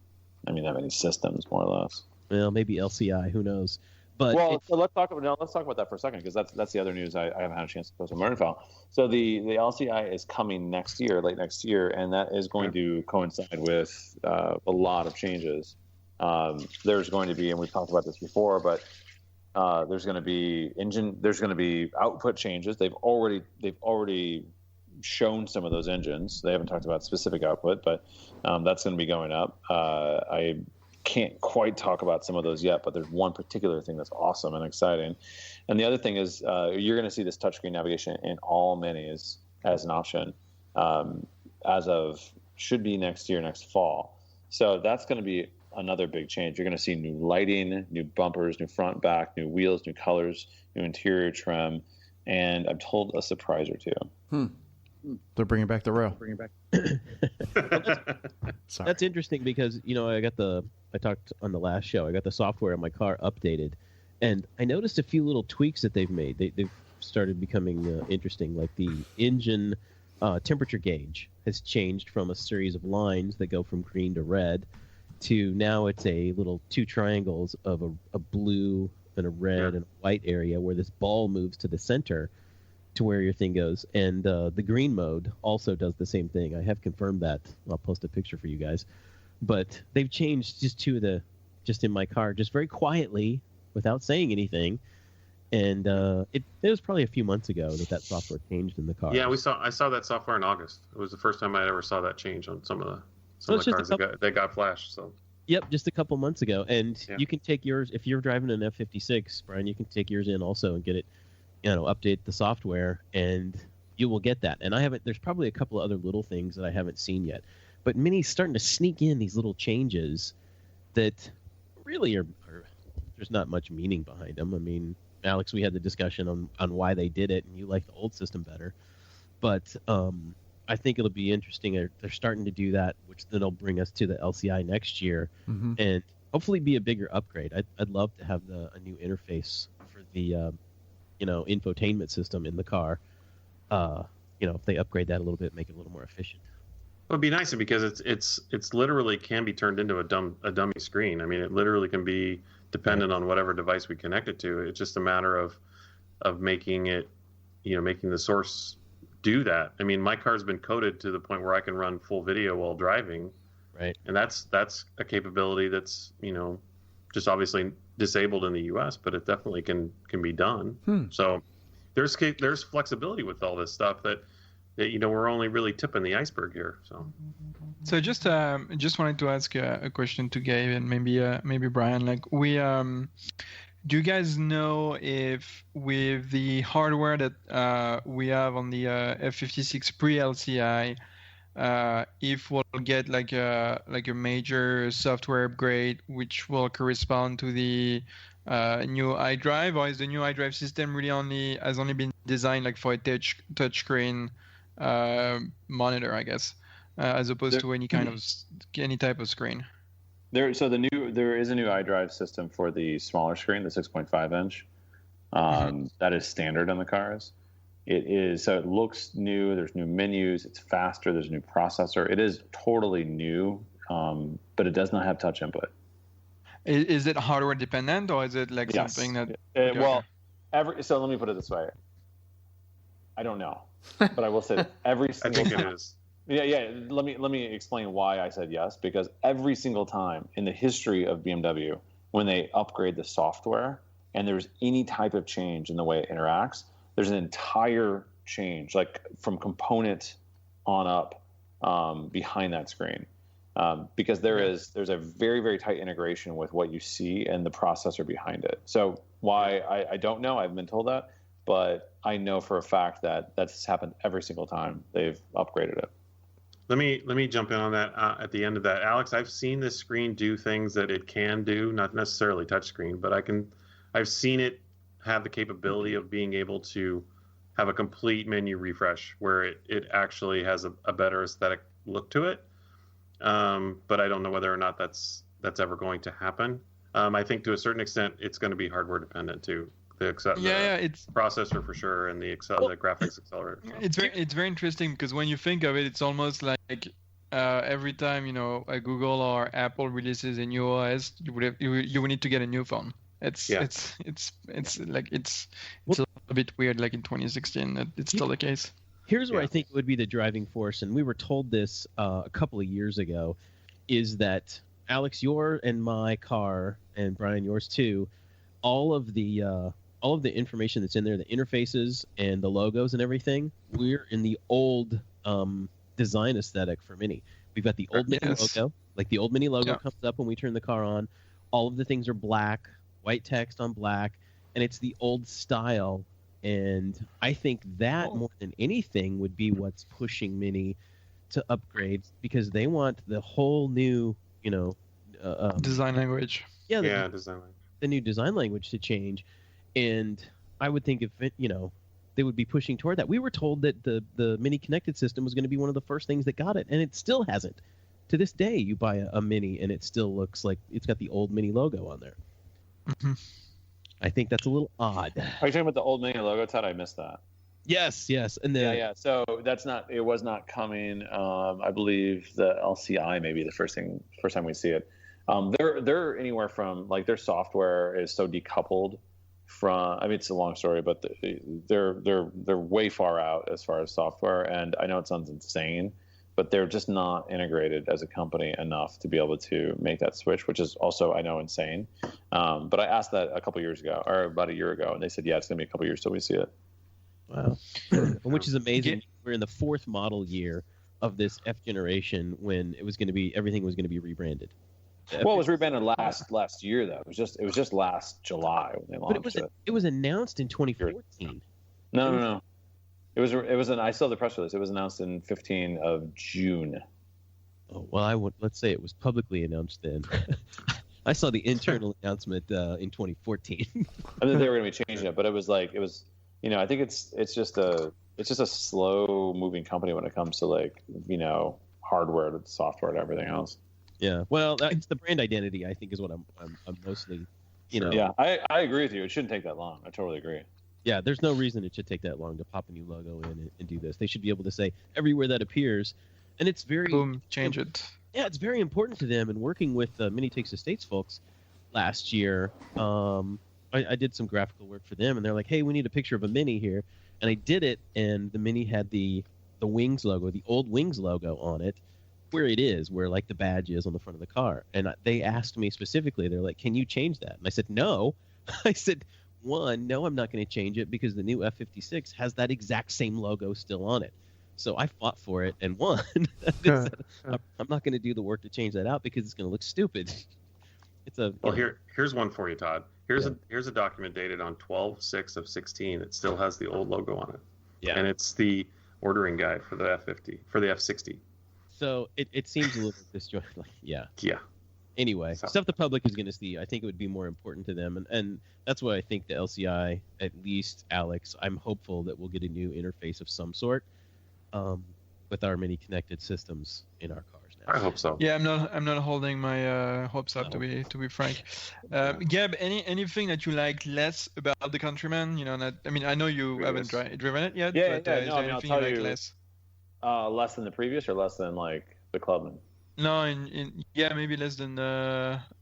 I mean, that many systems, more or less. Well, maybe LCI. Who knows? But so let's talk about that for a second, because that's the other news I haven't had a chance to post on MotoringFile. So the LCI is coming late next year, and that is going to coincide with a lot of changes. There's going to be, and we've talked about this before, but there's going to be output changes. They've already shown some of those engines. They haven't talked about specific output, but that's going to be going up. I can't quite talk about some of those yet, but there's one particular thing that's awesome and exciting. And the other thing is you're going to see this touchscreen navigation in all Minis as an option should be next fall. So that's going to be another big change. You're going to see new lighting, new bumpers, new front, back, new wheels, new colors, new interior trim, and I'm told a surprise or two. They're bringing back the rail. That's interesting because I talked on the last show. I got the software on my car updated, and I noticed a few little tweaks that they've made. They've started becoming interesting. Like the engine temperature gauge has changed from a series of lines that go from green to red to now it's a little two triangles of a blue and a red and a white area where this ball moves to the center to where your thing goes. And the green mode also does the same thing. I have confirmed that. I'll post a picture for you guys. But they've changed just in my car, just very quietly without saying anything. And it was probably a few months ago that software changed in the car. Yeah, I saw that software in August. It was the first time I ever saw that change on some of the cars that got flashed. So. Yep, just a couple months ago. And you can take yours, if you're driving an F56, Brian, you can take yours in also and get it, update the software, and you will get that. And there's probably a couple of other little things that I haven't seen yet. But Mini's starting to sneak in these little changes that really are there's not much meaning behind them. I mean, Alex, we had the discussion on why they did it, and you like the old system better. But I think it'll be interesting. They're starting to do that, which then will bring us to the LCI next year, and hopefully be a bigger upgrade. I'd love to have a new interface for the infotainment system in the car. If they upgrade that a little bit, make it a little more efficient. It would be nicer because it's literally can be turned into a dummy screen. I mean, it literally can be dependent on whatever device we connect it to. It's just a matter of making it, making the source do that. I mean, my car's been coded to the point where I can run full video while driving. Right. And that's a capability that's, just obviously disabled in the US, but it definitely can be done. So there's flexibility with all this stuff that we're only really tipping the iceberg here. So just wanted to ask a question to Gabe and maybe Brian. Like do you guys know if with the hardware that we have on the F56 pre-LCI, if we'll get like a major software upgrade which will correspond to the new iDrive, or is the new iDrive system really has only been designed like for a touchscreen monitor, I guess, as opposed to any type of screen? There is a new iDrive system for the smaller screen, the 6.5 inch. That is standard on the cars. It is, so it looks new. There's new menus. It's faster. There's a new processor. It is totally new, but it does not have touch input. Is it hardware dependent, or is it like something that? So let me put it this way. I don't know, but I will say that every single I think time, it is. Yeah. Let me explain why I said yes. Because every single time in the history of BMW, when they upgrade the software and there's any type of change in the way it interacts, there's an entire change, like from component on up behind that screen. Because there's a very, very tight integration with what you see and the processor behind it. So why I don't know, I've been told that, but I know for a fact that that's happened every single time they've upgraded it. Let me jump in on that at the end of that, Alex. I've seen this screen do things that it can do, not necessarily touchscreen, but I've seen it have the capability of being able to have a complete menu refresh where it actually has a better aesthetic look to it. But I don't know whether or not that's ever going to happen. I think to a certain extent it's going to be hardware dependent too. It's processor for sure, and the graphics accelerator. It's very interesting because when you think of it, it's almost like every time Google or Apple releases a new OS, you would need to get a new phone. It's a bit weird. Like in 2016, it's still the case. Here's where I think it would be the driving force, and we were told this a couple of years ago, is that Alex, your and my car, and Brian, yours too, all of the information that's in there, the interfaces and the logos and everything, we're in the old design aesthetic for Mini. We've got the old Mini logo, like the old Mini logo comes up when we turn the car on. All of the things are black, white text on black, and it's the old style. And I think that more than anything would be what's pushing Mini to upgrade, because they want the whole new, design language. Yeah, design language. The new design language to change. And I would think if they would be pushing toward that. We were told that the Mini connected system was going to be one of the first things that got it, and it still hasn't. To this day, you buy a Mini and it still looks like it's got the old Mini logo on there. Mm-hmm. I think that's a little odd. Are you talking about the old Mini logo, Todd? I missed that. Yes. And then So it was not coming. I believe the LCI may be the first time we see it. They're anywhere from, like, their software is so decoupled from. I mean, it's a long story, but they're way far out as far as software. And I know it sounds insane, but they're just not integrated as a company enough to be able to make that switch, which is also, I know, insane. But I asked that a couple years ago, or about a year ago, and they said, it's going to be a couple years till we see it. Wow. Which is amazing. We're in the fourth model year of this F generation when everything was going to be rebranded. Well, it was rebranded last year, though. It was just last July when they launched it. It was announced in 2014. No. It was I saw the press release. It was announced in 15 of June. Oh, well, let's say it was publicly announced then. I saw the internal announcement in 2014. I think they were going to be changing it, but it was I think it's just a slow moving company when it comes to hardware to software and everything else. Yeah, well, it's the brand identity, I think, is what I'm mostly, Yeah, I agree with you. It shouldn't take that long. I totally agree. Yeah, there's no reason it should take that long to pop a new logo in and do this. They should be able to say everywhere that appears, and it's very change it. Yeah, it's very important to them. And working with Mini Takes Estates folks last year, I did some graphical work for them, and they're like, "Hey, we need a picture of a Mini here," and I did it, and the Mini had the Wings logo, the old Wings logo on it, where it is, where like the badge is on the front of the car. And they asked me specifically, they're like, "Can you change that?" And I said, "No." I said, no, I'm not going to change it because the new F56 has that exact same logo still on it. So I fought for it and won. I'm not going to do the work to change that out because it's going to look stupid. Here's one for you, Todd. Here's a document dated on 12/6/16 that still has the old logo on it. Yeah. And it's the ordering guide for the F60. So it seems a little disjointed. Yeah. Anyway, So. Stuff the public is going to see. I think it would be more important to them. And that's why I think the LCI, at least, Alex, I'm hopeful that we'll get a new interface of some sort with our Mini connected systems in our cars now. I hope so. Yeah, I'm not holding my hopes up to be frank. Gab, anything that you like less about the Countryman? You know, I know you haven't driven it yet. Yeah, but, is there I'll anything tell you like you, less? less than the previous, or less than like the Clubman. No, maybe less than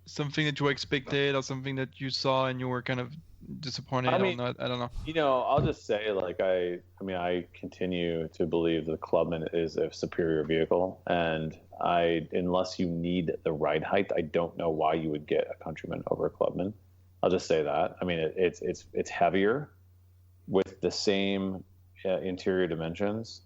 something that you expected or something that you saw and you were kind of disappointed or not. I don't know. You know, I'll just say, like, I continue to believe the Clubman is a superior vehicle, and unless you need the ride height, I don't know why you would get a Countryman over a Clubman. I'll just say that. I mean, it's heavier with the same interior dimensions,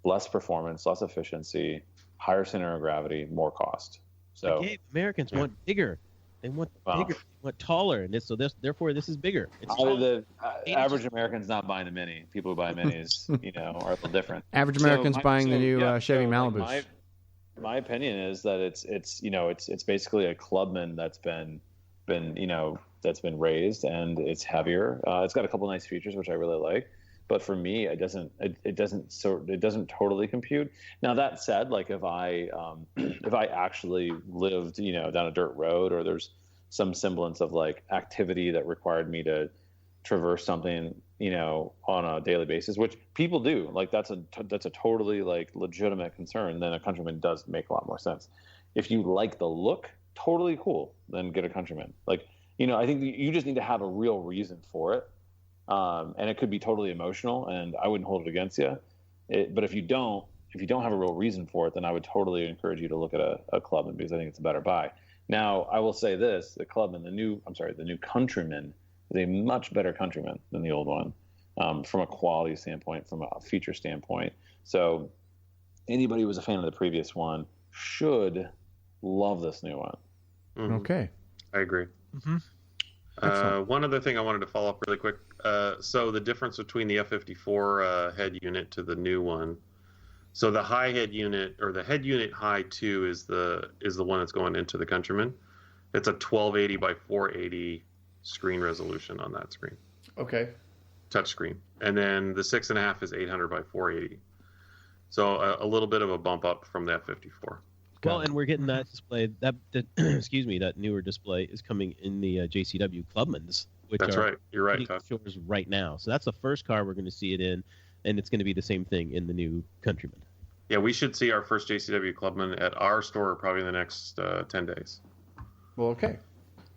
less performance, less efficiency, higher center of gravity, more cost. So okay, Americans want bigger. They want bigger. They want taller, and therefore this is bigger. The average American's not buying a Mini. People who buy Minis, are a little different. Average American's buying the new Chevy Malibus. Like my opinion is that it's basically a Clubman that's been raised, and it's heavier. It's got a couple nice features which I really like. But for me, it doesn't totally compute. Now that said, like if I actually lived down a dirt road, or there's some semblance of like activity that required me to traverse something on a daily basis, which people do, like that's a totally like legitimate concern, then a Countryman does make a lot more sense. If you like the look, totally cool, then get a Countryman. Like I think you just need to have a real reason for it. And it could be totally emotional, and I wouldn't hold it against you. But if you don't have a real reason for it, then I would totally encourage you to look at a Clubman, because I think it's a better buy. Now, I will say this: the Clubman, the new Countryman is a much better Countryman than the old one, from a quality standpoint, from a feature standpoint. So anybody who was a fan of the previous one should love this new one. Mm-hmm. Okay, I agree. Mm-hmm. One other thing I wanted to follow up really quick. So the difference between the F54 head unit to the new one. So the high head unit, or the head unit high 2, is the one that's going into the Countryman. It's a 1280 by 480 screen resolution on that screen. Okay. Touch screen. And then the 6.5 is 800 by 480. So a little bit of a bump up from the F54. Well, and we're getting that display. That excuse me, that newer display is coming in the JCW Clubmans, which that's right. You're right, Todd. Stores right now. So that's the first car we're going to see it in, and it's going to be the same thing in the new Countryman. Yeah, we should see our first JCW Clubman at our store probably in the next 10 days. Well, okay,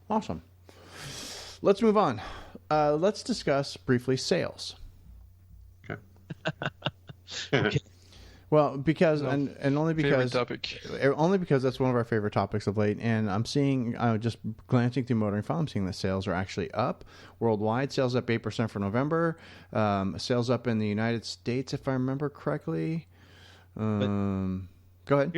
awesome. Let's move on. Let's discuss briefly sales. Okay. Okay. Well, because and only because that's one of our favorite topics of late, and I'm seeing just glancing through MotoringFile, I'm seeing that sales are actually up worldwide. Sales up 8% for November. Sales up in the United States, if I remember correctly. Go ahead.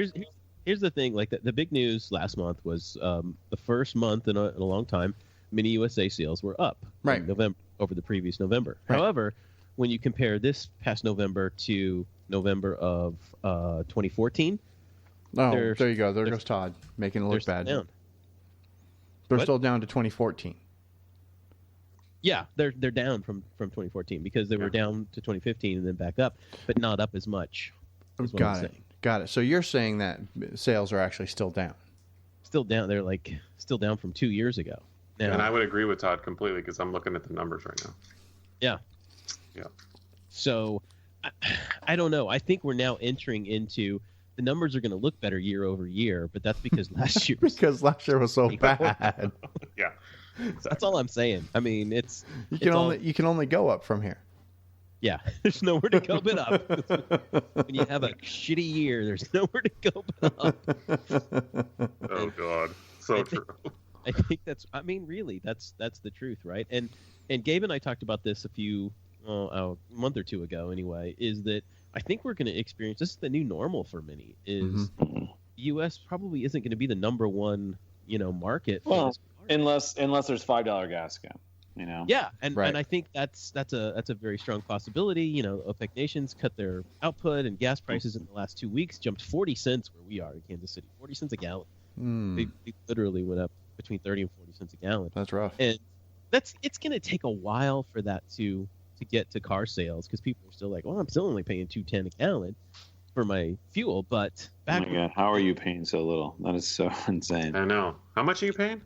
Here's the thing. Like the big news last month was the first month in a long time, Mini USA sales were up in November over the previous November. Right. However, when you compare this past November to November of 2014. Oh, there you go. There goes Todd, making it look bad. They're still down to 2014. Yeah, they're down from 2014 because they were down to 2015 and then back up, but not up as much. Got it. So you're saying that sales are actually still down? Still down. They're like still down from 2 years ago. Now, and I would agree with Todd completely because I'm looking at the numbers right now. Yeah. Yeah. So I don't know. I think we're now entering into the numbers are going to look better year over year, but that's because last year was so bad. Yeah. That's all I'm saying. I mean, you can only go up from here. Yeah, there's nowhere to go but up. When you have a shitty year, there's nowhere to go but up. Oh God, so true. I think that's. I mean, really, that's the truth, right? And Gabe and I talked about this a month or two ago. Anyway, is that I think we're going to experience this is the new normal for Mini. Is U.S. probably isn't going to be the number one market. Well, unless there's $5 gas again. Yeah, and I think that's a very strong possibility. OPEC nations cut their output, and gas prices in the last 2 weeks jumped 40 cents where we are in Kansas City. 40 cents a gallon. They literally went up between 30 and 40 cents a gallon. That's rough. And it's going to take a while for that to get to car sales because people are still like, well, I'm still only paying $2.10 a gallon. for my fuel. But Oh my God, how are you paying so little? That is so insane. I know. How much are you paying?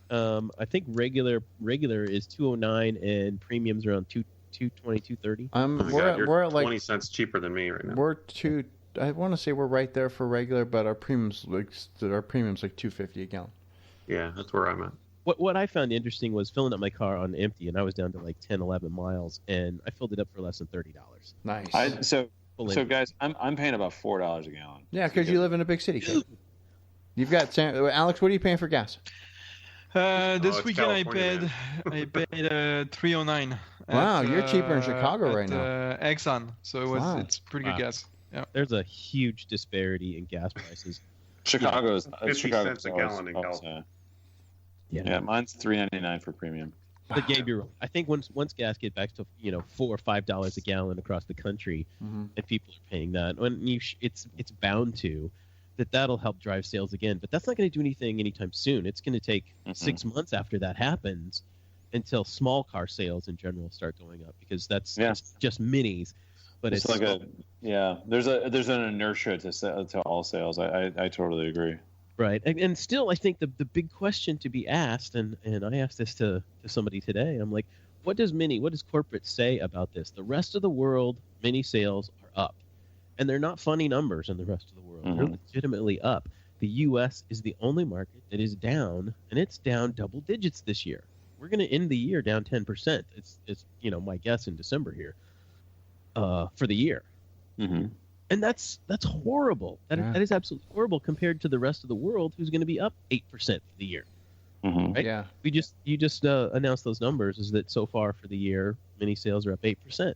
I think regular is $2.09 and premiums around $2.20, $2.30. Oh my God, you're we're at 20 cents cheaper than me right now. I want to say we're right there for regular, but our premiums like $2.50 a gallon. Yeah, that's where I'm at. What I found interesting was filling up my car on empty, and I was down to like 10, 11 miles, and I filled it up for less than $30. Nice. So guys, I'm paying about $4 a gallon. Yeah, because you live in a big city. You've got Alex. What are you paying for gas? This weekend I California, paid $3.09. Wow, you're cheaper in Chicago right now. Exxon, so it's pretty good gas. Yeah. There's a huge disparity in gas prices. Chicago's 50 cents a gallon in California. Yeah, mine's $3.99 for premium. But Gabe, you're right. I think once gas gets back to $4 or $5 a gallon across the country, and people are paying that, it's bound to, that'll help drive sales again. But that's not going to do anything anytime soon. It's going to take 6 months after that happens until small car sales in general start going up, because that's just minis. But it's like there's an inertia to all sales. I totally agree. Right, and still, I think the big question to be asked, and I asked this to somebody today. I'm like, what does corporate say about this? The rest of the world, mini sales are up, and they're not funny numbers in the rest of the world. They're legitimately up. The U.S. is the only market that is down, and it's down double digits this year. We're going to end the year down 10%. It's my guess in December here, for the year. And that's horrible. That is absolutely horrible compared to the rest of the world, who's going to be up 8% for the year. Right? Yeah. You just announced those numbers. Is that so far for the year, mini sales are up 8%.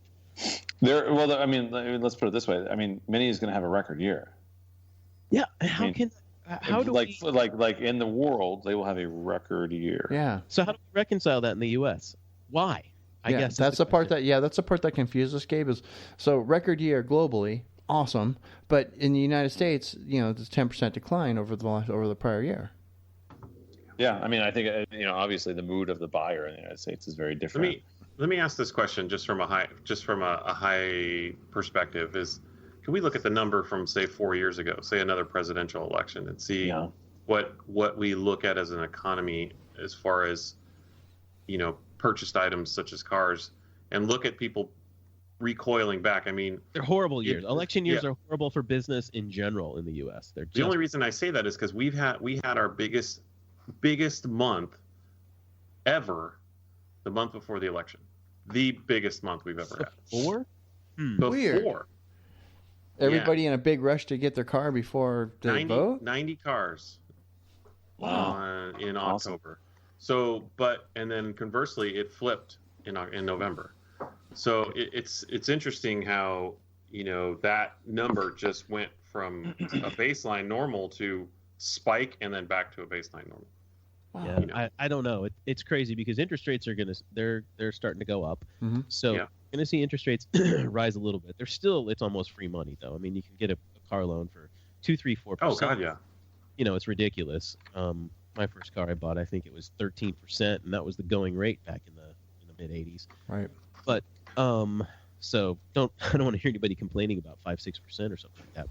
Let's put it this way. I mean, Mini is going to have a record year. Yeah. How do in the world they will have a record year? Yeah. So how do we reconcile that in the U.S.? Why? I guess that's the part that confuses us, Gabe. Is so record year globally. Awesome, but in the United States, there's 10% decline over the prior year. Yeah, I mean, I think obviously the mood of the buyer in the United States is very different. Let me ask this question just from a high perspective: can we look at the number from say 4 years ago, say another presidential election, and see what we look at as an economy as far as purchased items such as cars, and look at people recoiling back? I mean, they're horrible years. Election years are horrible for business in general in the U.S. The only reason I say that is because we had our biggest month ever the month before the election, the biggest month we've ever had. Before. Everybody in a big rush to get their car before they vote. 90 cars. Wow. In Awesome. October. So, and then conversely, it flipped in November. So it's interesting how that number just went from a baseline normal to spike and then back to a baseline normal. Wow. Yeah, I don't know. It's crazy because interest rates are they're starting to go up. So you're gonna see interest rates rise a little bit. It's almost free money though. I mean, you can get a car loan for 2, 3, 4%. Oh God, yeah. It's ridiculous. My first car I bought, I think it was 13%, and that was the going rate back in the mid '80s. Right. But so I don't want to hear anybody complaining about 5-6% or something like that.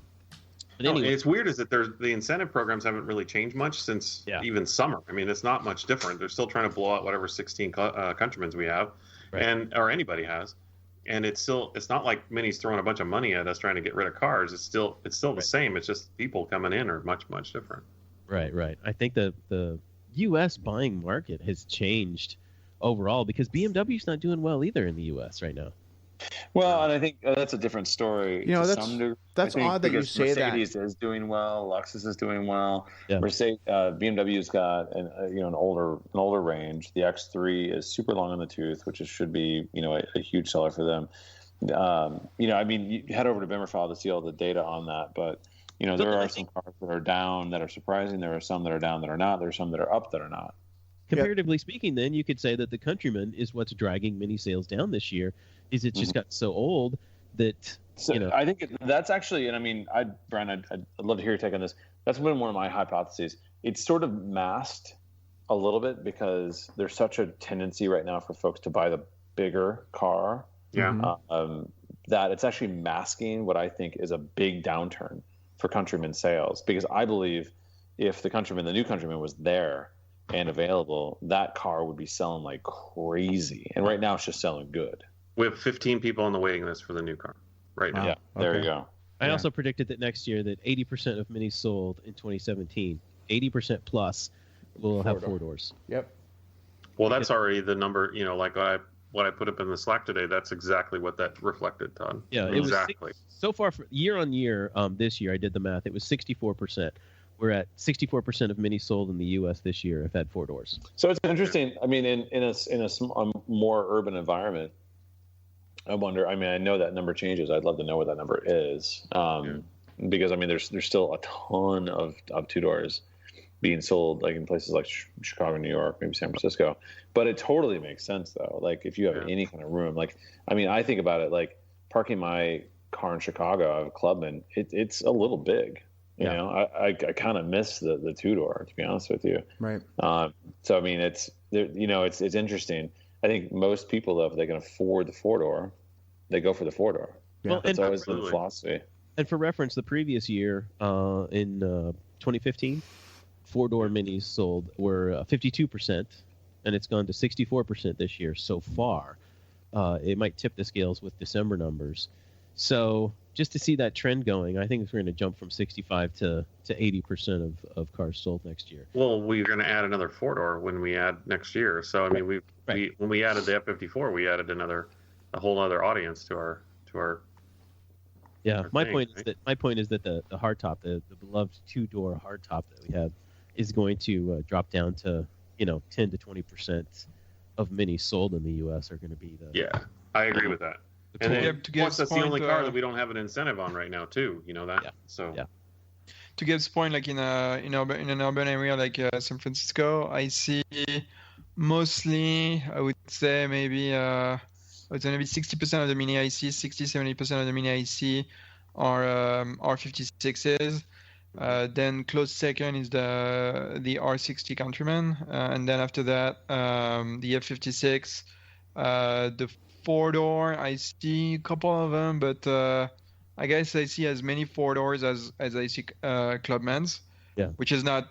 But anyway, it's weird is that the incentive programs haven't really changed much since even summer. I mean, it's not much different. They're still trying to blow out whatever 16 Countrymans we have, or anybody has, and it's not like Mini's throwing a bunch of money at us trying to get rid of cars. It's still the same. It's just people coming in are much different. Right. I think the U.S. buying market has changed overall because BMW's not doing well either in the U.S. right now. Well, and I think that's a different story. That's odd that you say Mercedes that. Mercedes is doing well. Lexus is doing well. Yeah. BMW's got an older range. The X3 is super long in the tooth, which should be a huge seller for them. You head over to BimmerFile to see all the data on that, but there are some cars that are down that are surprising. There are some that are down that are not. There are some that are up that are not. Comparatively speaking, then you could say that the Countryman is what's dragging mini sales down this year. Is it's just got so old that I think that's actually, and Brian, I'd love to hear your take on this. That's been one of my hypotheses. It's sort of masked a little bit because there's such a tendency right now for folks to buy the bigger car. Yeah. that it's actually masking what I think is a big downturn for Countryman sales, because I believe if the new Countryman was there and available, that car would be selling like crazy. And right now it's just selling good. We have 15 people on the waiting list for the new car right now. Yeah, there you go. I also predicted that next year that 80% of minis sold in 2017, 80% plus, will have 4 doors. Yep. Well, that's already the number, like what I put up in the Slack today. That's exactly what that reflected, Todd. Yeah, exactly. It was so far year on year. This year, I did the math. It was 64%. We're at 64% of minis sold in the U.S. this year have had 4 doors. So it's interesting. I mean, in a more urban environment, I wonder. I mean, I know that number changes. I'd love to know what that number is, because I mean, there's still a ton of 2 doors being sold, like in places like Chicago, New York, maybe San Francisco. But it totally makes sense, though. Like if you have any kind of room, like I mean, I think about it like parking my car in Chicago. I have a Clubman. It's a little big. You know, I kind of miss the 2-door, to be honest with you. Right. So I mean, it's interesting. I think most people, though, if they can afford the 4-door, they go for the 4-door. Yeah. Well, That's always the philosophy. And for reference, the previous year, in 2015, 4-door minis sold were 52%, and it's gone to 64% this year so far. It might tip the scales with December numbers. So just to see that trend going, I think we're going to jump from 65 to 80% of cars sold next year. Well, we're going to add another 4-door when we add next year. So I mean, when we added the F54, we added a whole other audience to our. Yeah, my point is that the hardtop, the beloved 2-door hardtop that we have, is going to drop down to 10 to 20% of minis sold in the U.S. are going to be the. Yeah, I agree with that. And then, plus, that's the only car that we don't have an incentive on right now, too. You know that. Yeah. So. Yeah. To Gabe's point, like in an urban area like San Francisco, I see mostly, I would say maybe it's going to be 60% of the mini I see, 60-70% of the mini I see are R56s. Then close second is the R60 Countryman, and then after that the F56, the 4-door. I see a couple of them, but I guess I see as many 4-doors as I see Clubmans. Yeah. Which is not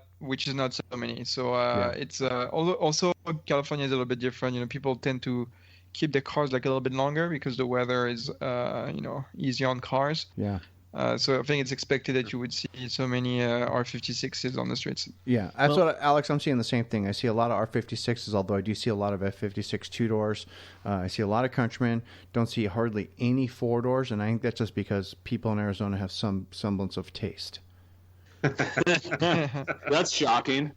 so many. So it's also California is a little bit different. People tend to keep their cars like a little bit longer because the weather is easier on cars. Yeah. So I think it's expected that you would see so many R56s on the streets. Yeah, that's Alex, I'm seeing the same thing. I see a lot of R56s, although I do see a lot of F56 2-doors. I see a lot of Countrymen. Don't see hardly any 4-doors, and I think that's just because people in Arizona have some semblance of taste. That's shocking.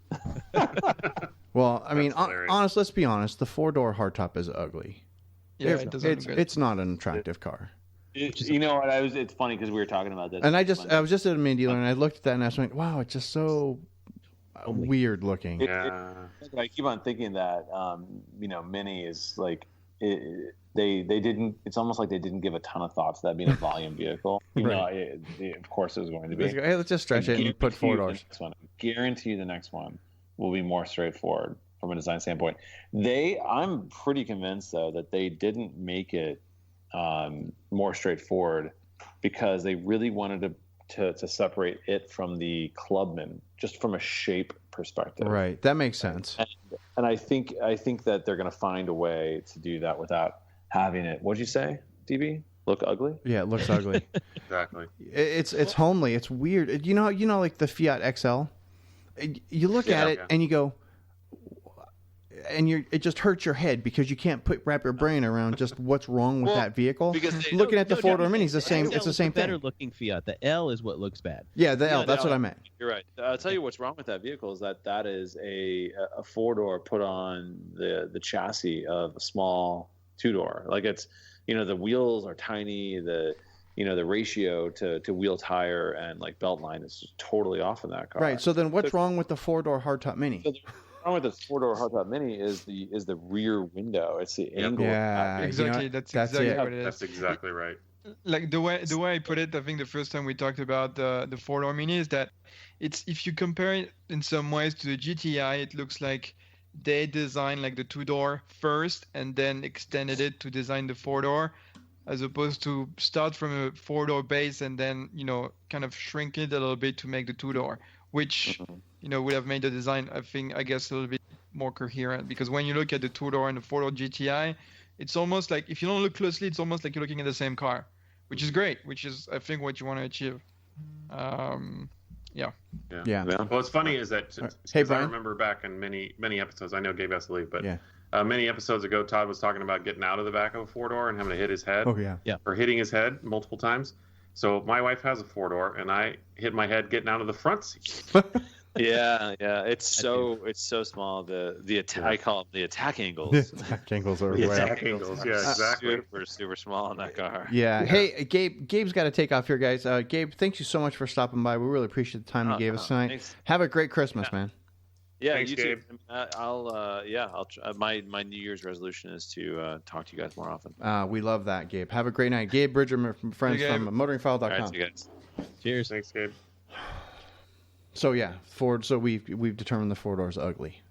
Well, I mean, let's be honest. The 4-door hardtop is ugly. Yeah, it doesn't look good. It's not an attractive car. You know what? It's funny because we were talking about this. And I was just at a mini dealer and I looked at that and I was like, wow, it's just so weird looking. I keep on thinking that Mini is like they didn't. It's almost like they didn't give a ton of thought to that being a volume vehicle. Right. Of course, it was going to be. Hey, let's just stretch it and put 4 doors. Guarantee the next one will be more straightforward from a design standpoint. I'm pretty convinced though that they didn't make it more straightforward because they really wanted to separate it from the Clubman, just from a shape perspective. Right, that makes sense. And I think that they're going to find a way to do that without having it. What'd you say, DB? Look ugly? Yeah, it looks ugly. Exactly. It's homely. It's weird. You know, like the Fiat XL. You look at it and you go, and it just hurts your head because you can't wrap your brain around just what's wrong with that vehicle. Because looking at the 4-door Mini is the same. It's the same thing. Better looking Fiat. The L is what looks bad. Yeah, the L. That's what I meant. You're right. I'll tell you what's wrong with that vehicle is that is a 4-door put on the chassis of a small 2-door. Like it's, the wheels are tiny. The ratio to wheel tire and like belt line is just totally off in that car. Right. So then, what's wrong with the 4-door hardtop Mini? So wrong with the 4-door hardtop Mini is the rear window. It's the angle. Yeah, exactly. That's exactly what it is. That's exactly right. Like the way I put it, I think the first time we talked about the 4-door Mini is that it's, if you compare it in some ways to the GTI, it looks like they designed like the 2-door first and then extended it to design the 4-door. as opposed to start from a 4-door base and then, kind of shrink it a little bit to make the 2-door, which, would have made the design, I guess, a little bit more coherent. Because when you look at the 2-door and the 4-door GTI, it's almost like, if you don't look closely, it's almost like you're looking at the same car, which is great, which is, I think, what you want to achieve. Yeah. What's funny is that Hey, I Brian? remember back in many episodes, I know Gabe has to leave, but Yeah. many episodes ago, Todd was talking about getting out of the back of a 4-door and having to hit his head. Oh yeah. Or hitting his head multiple times. So my wife has a 4-door, and I hit my head getting out of the front seat. Yeah. It's so small. I call them the attack angles. Attack angles are The way up. attack angles, yeah, exactly. Super small on that car. Yeah. Hey, Gabe's got to take off here, guys. Gabe, thanks you so much for stopping by. We really appreciate the time you gave us tonight. Thanks. Have a great Christmas, man. Yeah, Thanks, you too. Gabe. I'll try. My New Year's resolution is to talk to you guys more often. We love that, Gabe. Have a great night. Gabe Bridger, friends Hey, Gabe. from MotoringFile.com. All right, see you guys. Cheers. Thanks, Gabe. So yeah, Ford. So we've determined the 4-door's ugly.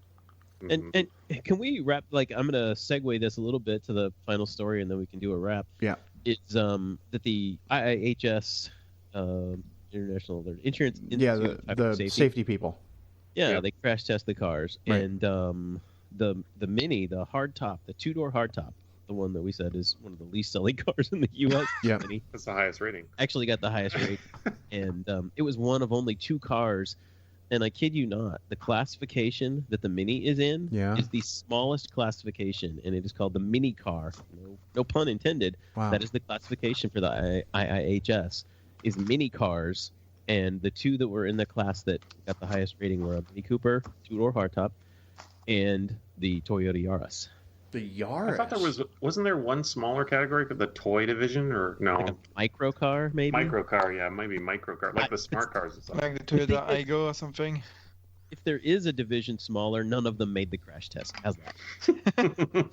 And can we wrap? Like, I'm gonna segue this a little bit to the final story, and then we can do a wrap. Yeah. It's that the IIHS, International Insurance Institute the safety people. Yeah, they crash test the cars, Right. and the Mini, the hardtop, the 2-door hardtop, the one that we said is one of the least selling cars in the U.S. Yeah. Mini, That's the highest rating. actually got the highest rate, and it was one of only 2 cars. And I kid you not, the classification that the Mini is in is the smallest classification, and it is called the Mini car. No pun intended. Wow. That is the classification for the IIHS, is Mini cars. And the 2 that were in the class that got the highest rating were a Mini Cooper 2-door hardtop and the Toyota Yaris. The Yaris. I thought wasn't there one smaller category for the toy division, or no? Like a micro car, maybe? Microcar, yeah, maybe microcar, like the smart cars and stuff. Like the Toyota Aygo or something. If there is a division smaller, none of them made the crash test. How's that?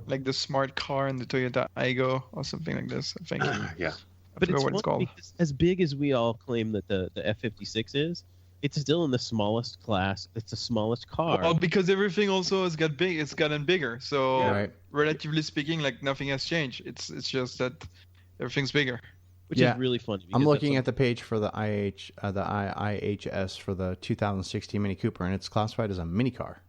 Like the smart car and the Toyota Aygo or something like this, I think. Yeah. But forgot it's what it's funny called. because as big as we all claim that the F-56 is, it's still in the smallest class. It's the smallest car. Well, because everything also has got big. It's gotten bigger. So Right. relatively speaking, like nothing has changed. It's just that everything's bigger. Which Yeah. is really funny. I'm because looking that's at the page for the IIHS for the 2016 Mini Cooper, and it's classified as a mini car.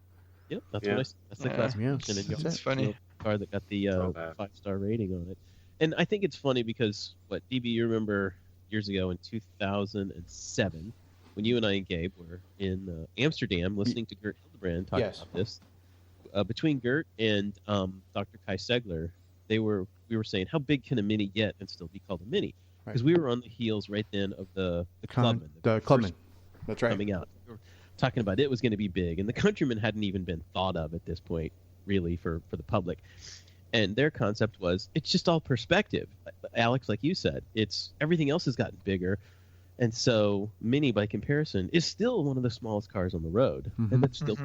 Yep, that's Yeah. what that's the Yeah. classification. Yes, And that's you It's funny. the car that got the Saw that. 5-star rating on it. And I think it's funny because, DB, you remember years ago in 2007, when you and I and Gabe were in Amsterdam listening to Gert Hildebrand talk Yes. about this. Between Gert and Dr. Kai Segler, we were saying, how big can a Mini get and still be called a Mini? Because we were on the heels right then of the Clubman. The Clubman. That's right. Coming out. We were talking about it was going to be big, and the Countryman hadn't even been thought of at this point, really, for the public. And their concept was, it's just all perspective. Alex, like you said, everything else has gotten bigger, and so Mini, by comparison, is still one of the smallest cars on the road, Mhm. and that's still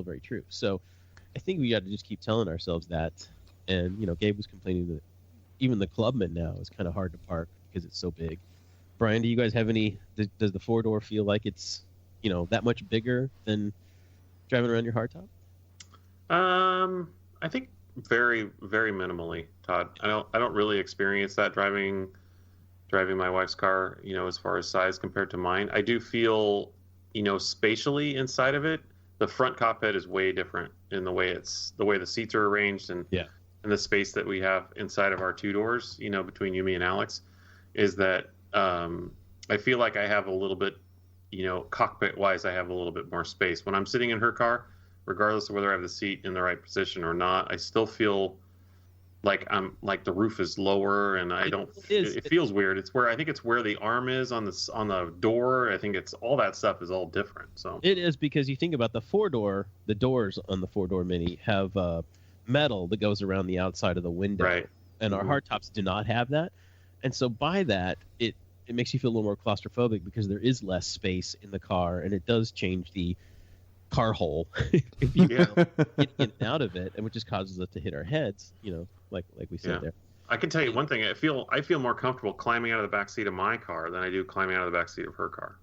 very true. So I think we got to just keep telling ourselves that. And Gabe was complaining that even the Clubman now is kind of hard to park because it's so big. Brian, do you guys have any? Does the 4-door feel like it's that much bigger than driving around your hardtop? I think very, very minimally, Todd. I don't really experience that driving my wife's car, as far as size compared to mine. I do feel, spatially inside of it, the front cockpit is way different in the way the seats are arranged and the space that we have inside of our 2 doors, between you, me, and Alex, is that I feel like I have a little bit, cockpit wise, I have a little bit more space. When I'm sitting in her car, regardless of whether I have the seat in the right position or not, I still feel like the roof is lower, and it feels weird. I think it's where the arm is on the door. I think it's all that stuff is all different. So it is, because you think about the 4-door, the doors on the 4-door Mini have metal that goes around the outside of the window, right. And our hardtops do not have that, and so by that it makes you feel a little more claustrophobic because there is less space in the car, and it does change the car hole, if you will, get in and out of it, and which just causes us to hit our heads, like we said there. I can tell you one thing. I feel more comfortable climbing out of the back seat of my car than I do climbing out of the back seat of her car.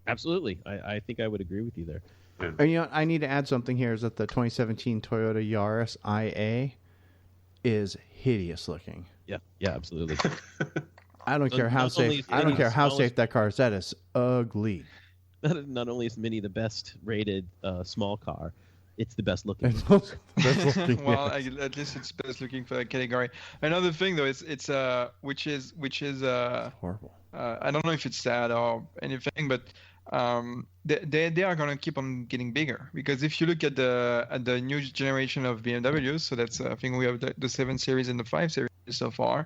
Absolutely, I think I would agree with you there. Yeah. And I need to add something here. Is that the 2017 Toyota Yaris IA is hideous looking. Yeah, absolutely. I don't care how safe. I don't care how safe that car is. That is ugly. Not only is Mini the best rated small car, it's the best looking. Best looking, Well, yes. at least it's best looking for that category. Another thing though, it's which is horrible. I don't know if it's sad or anything, but they are gonna keep on getting bigger, because if you look at the new generation of BMWs, so that's I think we have the 7 Series and the 5 Series so far.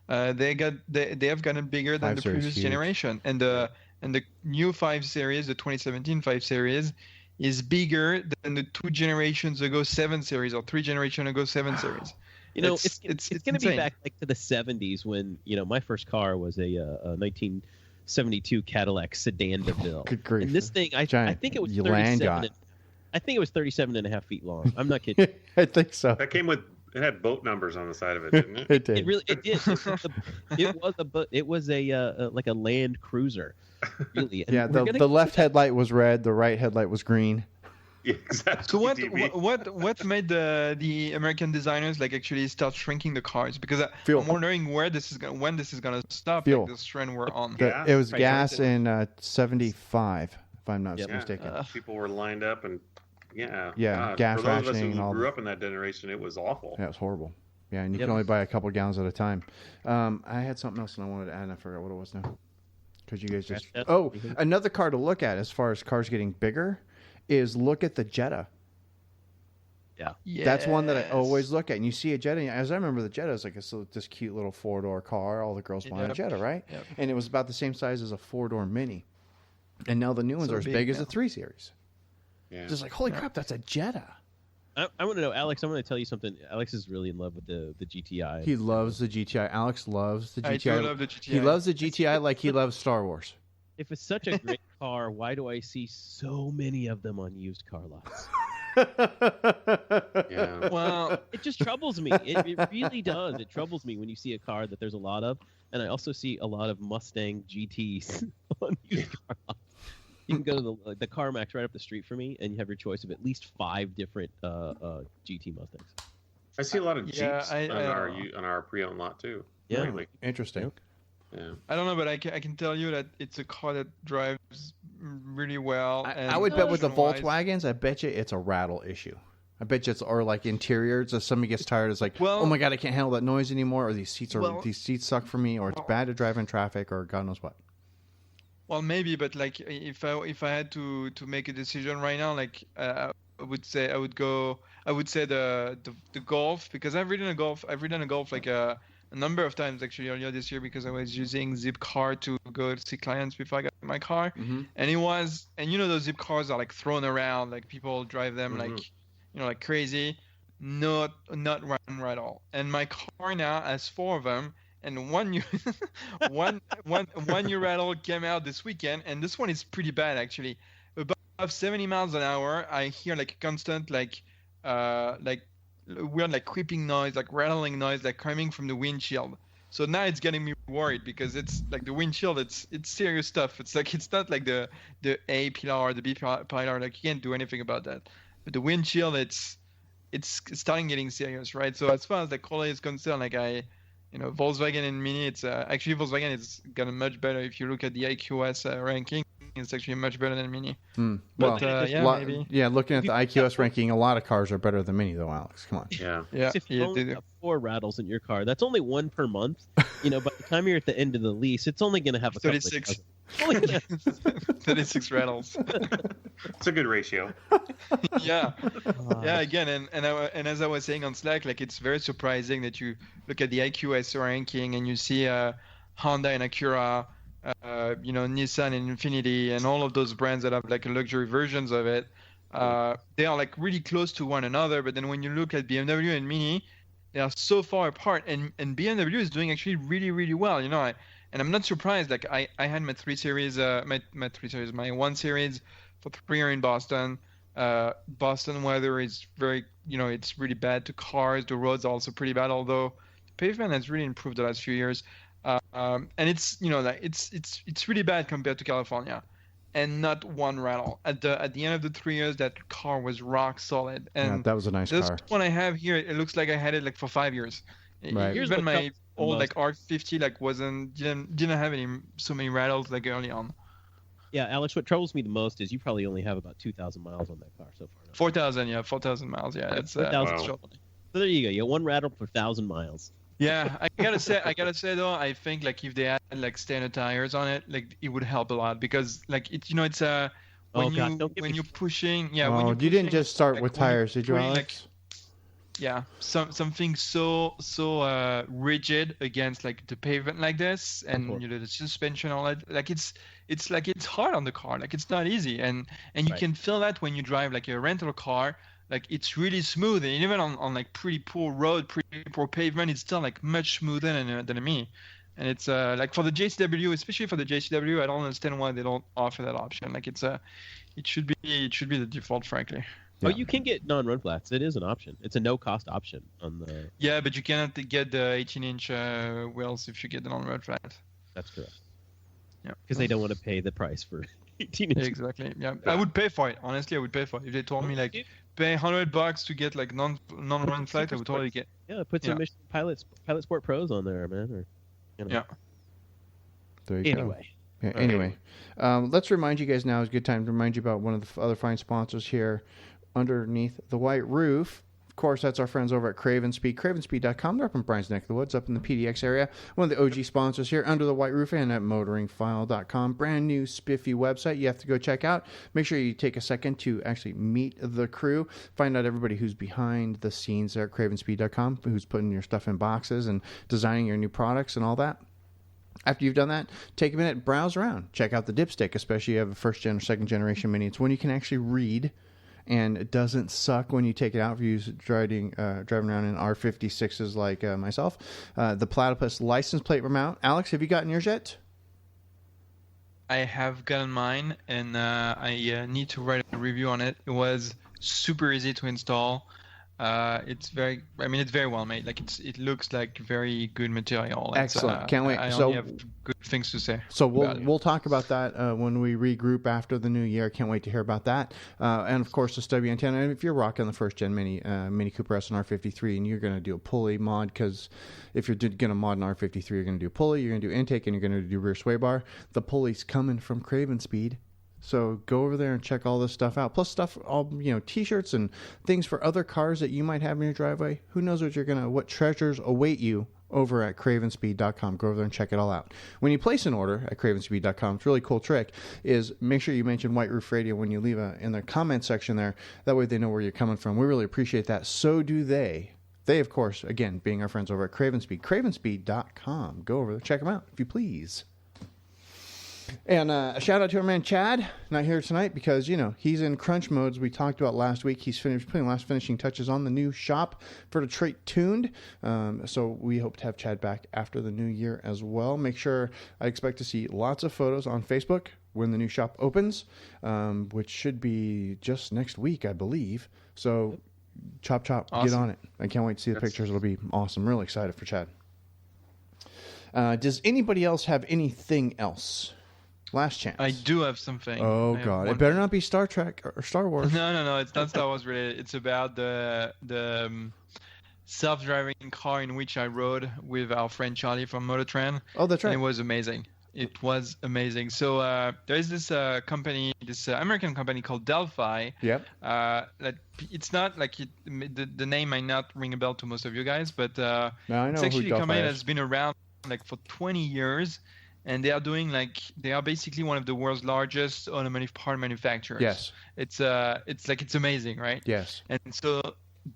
They have gotten bigger than 5 the Series previous huge. generation, and the new 5 Series, the 2017 5 Series, is bigger than the 2 generations ago 7 Series or 3 generations ago 7 Series. You know, It's it's going to be back like to the 70s when, you know, my first car was a 1972 Cadillac Sedan DeVille. Good grief. And this thing, I think it was Land 37. yacht. I think it was 37 and a half feet long. I'm not kidding. I think so. That came with, it had boat numbers on the side of it, didn't it? It did. It really did. It was a like a Land Cruiser, really. And Yeah, we're gonna the get left to that. headlight was red, the right headlight was green. Yeah, exactly. So TV. what made the American designers like actually start shrinking the cars? Because Fuel. I'm wondering when this is gonna stop. Fuel. Like this trend we're on. Yeah. It was Right. gas in 75, if I'm not Yep. mistaken. People were lined up and Yeah, God, gas for those of us rationing and who all grew that. up in that generation, it was awful. Yeah, it was horrible. Yeah, and you Yep. can only buy a couple gallons at a time. I had something else and I wanted to add, and I forgot what it was now. Because you guys just... Yes. Oh, Mhm. another car to look at as far as cars getting bigger is look at the Jetta. That's one that I always look at. And you see a Jetta, as I remember, the Jetta is like this cute little 4-door car. All the girls want a Yep. Jetta, right? Yep. And it was about the same size as a 4-door Mini. And now the new ones So are as big big as now. a 3 Series. Yeah. Just like, holy crap, that's a Jetta. I want to know, Alex. I'm going to tell you something. Alex is really in love with the GTI. He loves the GTI. Alex loves the I GTI. do love the GTI. He loves the GTI like he loves Star Wars. If it's such a great car, why do I see so many of them on used car lots? Yeah. Well, It just troubles me. It really does. It troubles me when you see a car that there's a lot of, and I also see a lot of Mustang GTs on used car lots. You can go to the CarMax right up the street for me, and you have your choice of at least 5 different GT Mustangs. I see a lot of Jeeps Yeah, on our pre-owned lot too. Yeah. Lately. Interesting. Yeah. I don't know, but I can tell you that it's a car that drives really well. I would bet with the function-wise- Volkswagens, I bet you it's a rattle issue. I bet you it's, or like interiors. If somebody gets tired, it's like, Well- oh my god, I can't handle that noise anymore, or these seats suck for me, or it's Well- bad to drive in traffic, or God knows what. Well, maybe, but like if I had to make a decision right now, like I would say the Golf, because I've ridden a Golf like a number of times actually earlier this year, because I was using Zipcar to go see clients before I got my car, Mm-hmm. and you know those Zip cars are like thrown around, like people drive them Mhm. like crazy, not run right at all. And my car now has 4 of them. And one new rattle came out this weekend, and this one is pretty bad actually. Above 70 miles an hour, I hear like a constant like weird like creeping noise, like rattling noise, like coming from the windshield. So now it's getting me worried, because it's like the windshield, it's serious stuff. It's like it's not like the A pillar or the B pillar, like you can't do anything about that. But the windshield, it's starting getting serious, right? So as far as the quality is concerned, like Volkswagen and Mini, it's actually Volkswagen is gotten much better. If you look at the IQS ranking, it's actually much better than Mini. Well, But maybe. yeah, looking at the IQS ranking, a lot of cars are better than Mini, though, Alex. Come on. Yeah. Yeah, If you only have 4 rattles in your car, that's only 1 per month. By the time you're at the end of the lease, it's only going to have a 36. couple of dozen. 36 rattles. It's a good ratio. Yeah. Yeah, again, and as I was saying on Slack, like it's very surprising that you look at the IQS ranking and you see Honda and Acura, Nissan and Infiniti, and all of those brands that have like luxury versions of it. They are like really close to one another, but then when you look at BMW and Mini, they are so far apart, and BMW is doing actually really, really well. And I'm not surprised. Like I had my 3 Series, my 1 Series for 3 years in Boston. Boston weather is very, it's really bad to cars. The roads are also pretty bad, although the pavement has really improved the last few years. And it's, it's really bad compared to California. and not one rattle. At the end of the 3 years, that car was rock solid. And Yeah, that was a nice this car. one I have here, it looks like I had it like for 5 years. Right. Here's Even what my comes old most- like R50 like didn't have so many rattles like early on. Yeah, Alex, what troubles me the most is you probably only have about 2,000 miles on that car so far. 4,000 miles. Yeah, that's 4,000 wow. So there you go. You got one rattle per 1,000 miles. Yeah, I gotta say though, I think like if they had like standard tires on it, like it would help a lot because like it's it's when Oh, God, don't get when me- you're pushing, yeah. Oh, when you're you didn't pushing, just start like, with when you're tires, did you, putting, Alex? yeah, something so rigid against like the pavement like this, and the suspension, all that. Like it's hard on the car. Like it's not easy, and you Right. can feel that when you drive like a rental car. Like it's really smooth, and even on like pretty poor road, pretty poor pavement, it's still like much smoother than me. And it's like for the JCW, especially for the JCW, I don't understand why they don't offer that option. Like it should be the default, frankly. Oh, Yeah. you can get non-run flats. It is an option. It's a no-cost option on the. Yeah, but you cannot get the 18-inch wheels if you get the non-road flat. That's correct. Yeah. Because they don't want to pay the price for 18 inches. Exactly. Yeah, I would pay for it. Honestly, I would pay for it if they told me like pay $100 to get like non-run flat. I would totally get. Yeah, put some Michelin Pilot Sport Pros on there, man. Or, Yeah. There you go. Anyway. Yeah, anyway, let's remind you guys now is a good time to remind you about one of the other fine sponsors here underneath the white roof. Of course, that's our friends over at Craven Speed, cravenspeed.com. They're up in Brian's neck of the woods, up in the PDX area. One of the OG sponsors here under the white roof and at MotoringFile.com. Brand new spiffy website you have to go check out. Make sure you take a second to actually meet the crew. Find out everybody who's behind the scenes there at cravenspeed.com, who's putting your stuff in boxes and designing your new products and all that. After you've done that, take a minute, browse around. Check out the dipstick, especially if you have a first-gen or second-generation Mini. It's one you can actually read, and it doesn't suck when you take it out for you driving around in R56s like myself. The Platypus license plate mount. Alex, have you gotten yours yet? I have gotten mine, and I need to write a review on it. It was super easy to install. It's very well made. Like it looks like very good material. Excellent. Can't wait. I So- only have good things to say. So about it. we'll talk about that when we regroup after the new year. Can't wait to hear about that. And of course the stubby antenna. And if you're rocking the first gen Mini Cooper S and R53, and you're going to do a pulley mod, because if you're going to mod an R53, you're going to do pulley, you're going to do intake, and you're going to do rear sway bar. The pulley's coming from Craven Speed. So go over there and check all this stuff out. Plus stuff, all T-shirts and things for other cars that you might have in your driveway. Who knows what treasures await you over at cravenspeed.com. Go over there and check it all out. When you place an order at cravenspeed.com, it's a really cool trick is make sure you mention White Roof Radio when you leave in the comment section there. That way they know where you're coming from. We really appreciate that. So do they. They, of course, again, being our friends over at Cravenspeed. Cravenspeed.com. Go over there. Check them out, if you please. And a shout out to our man Chad, not here tonight because, he's in crunch modes. We talked about last week. He's putting last finishing touches on the new shop for Detroit Tuned. So we hope to have Chad back after the new year as well. Make sure I expect to see lots of photos on Facebook when the new shop opens, which should be just next week, I believe. So chop, awesome. Get on it. I can't wait to see the pictures. It'll be awesome. Really excited for Chad. Does anybody else have anything else? Last chance. I do have something. Oh God! It better not be Star Trek or Star Wars. No. It's not Star Wars related. It's about the self-driving car in which I rode with our friend Charlie from MotoringFile. Oh, that's right. And it was amazing. So there is this company, this American company called Delphi. Yep. That it's not like the name might not ring a bell to most of you guys, but I know it's actually who a company Delphi is. that's been around like for 20 years. And they are basically one of the world's largest automotive part manufacturers. Yes. It's amazing, right? Yes. And so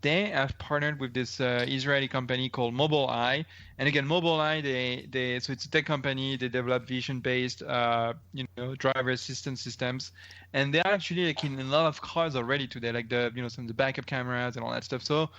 they have partnered with this Israeli company called Mobileye. And again, Mobileye, so it's a tech company. They develop vision-based, driver assistance systems, and they are actually like in a lot of cars already today, like some of the backup cameras and all that stuff. So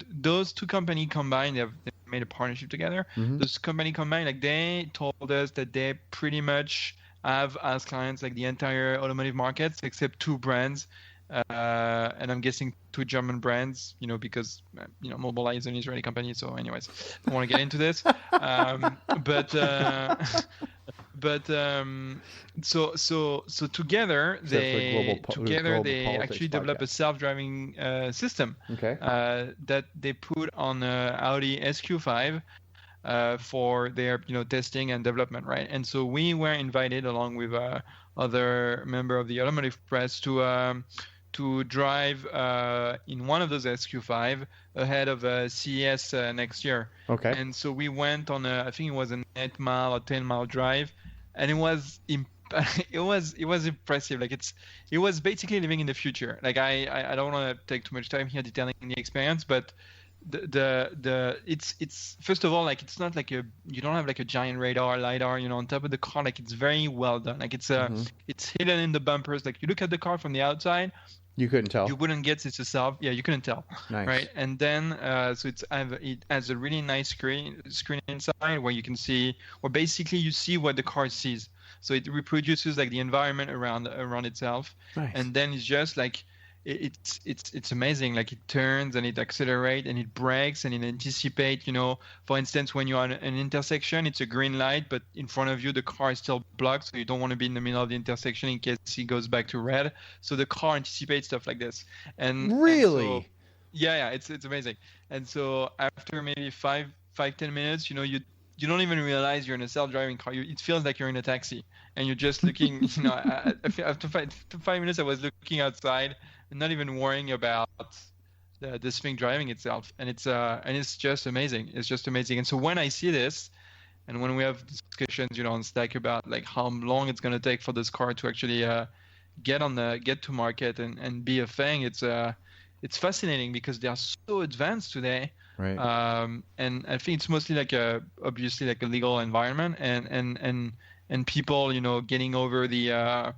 those two companies combined, they made a partnership together. Mm-hmm. Those company combined, like they told us that they pretty much have as clients like the entire automotive markets except two brands. And I'm guessing two German brands, because Mobileye is an Israeli company. So, anyways, I don't want to get into this. But so together they actually develop a self-driving system. Okay. That they put on Audi SQ5 for their testing and development, right? And so we were invited along with other member of the automotive press to drive in one of those SQ5 ahead of CES next year. Okay. And so we went on I think it was an 8-mile or 10-mile drive, and it was it was impressive. Like it was basically living in the future. Like I don't want to take too much time here detailing the experience, but it's first of all, like, it's not like you don't have like a giant lidar on top of the car. Like, it's very well done. Like it's hidden in the bumpers. Like, you look at the car from the outside, you couldn't tell. You wouldn't get it's yourself. Yeah, you couldn't tell. Nice. Right. And then so it has a really nice screen inside where you can see, or basically you see what the car sees. So it reproduces like the environment around itself. Nice. And then it's just like it's amazing. Like, it turns and it accelerates and it brakes and it anticipates. For instance, when you're on an intersection, it's a green light, but in front of you the car is still blocked, so you don't want to be in the middle of the intersection in case it goes back to red. So the car anticipates stuff like this. And really, and so, yeah, it's amazing. And so after maybe 5-10 minutes, you don't even realize you're in a self-driving car. It feels like you're in a taxi, and you're just looking. After 5 minutes, I was looking outside and not even worrying about this thing driving itself, and it's just amazing. It's just amazing. And so when I see this, and when we have discussions, on Slack about like how long it's going to take for this car to actually get to market and be a thing, it's fascinating because they are so advanced today. Right. And I think it's mostly obviously like a legal environment and people, getting over the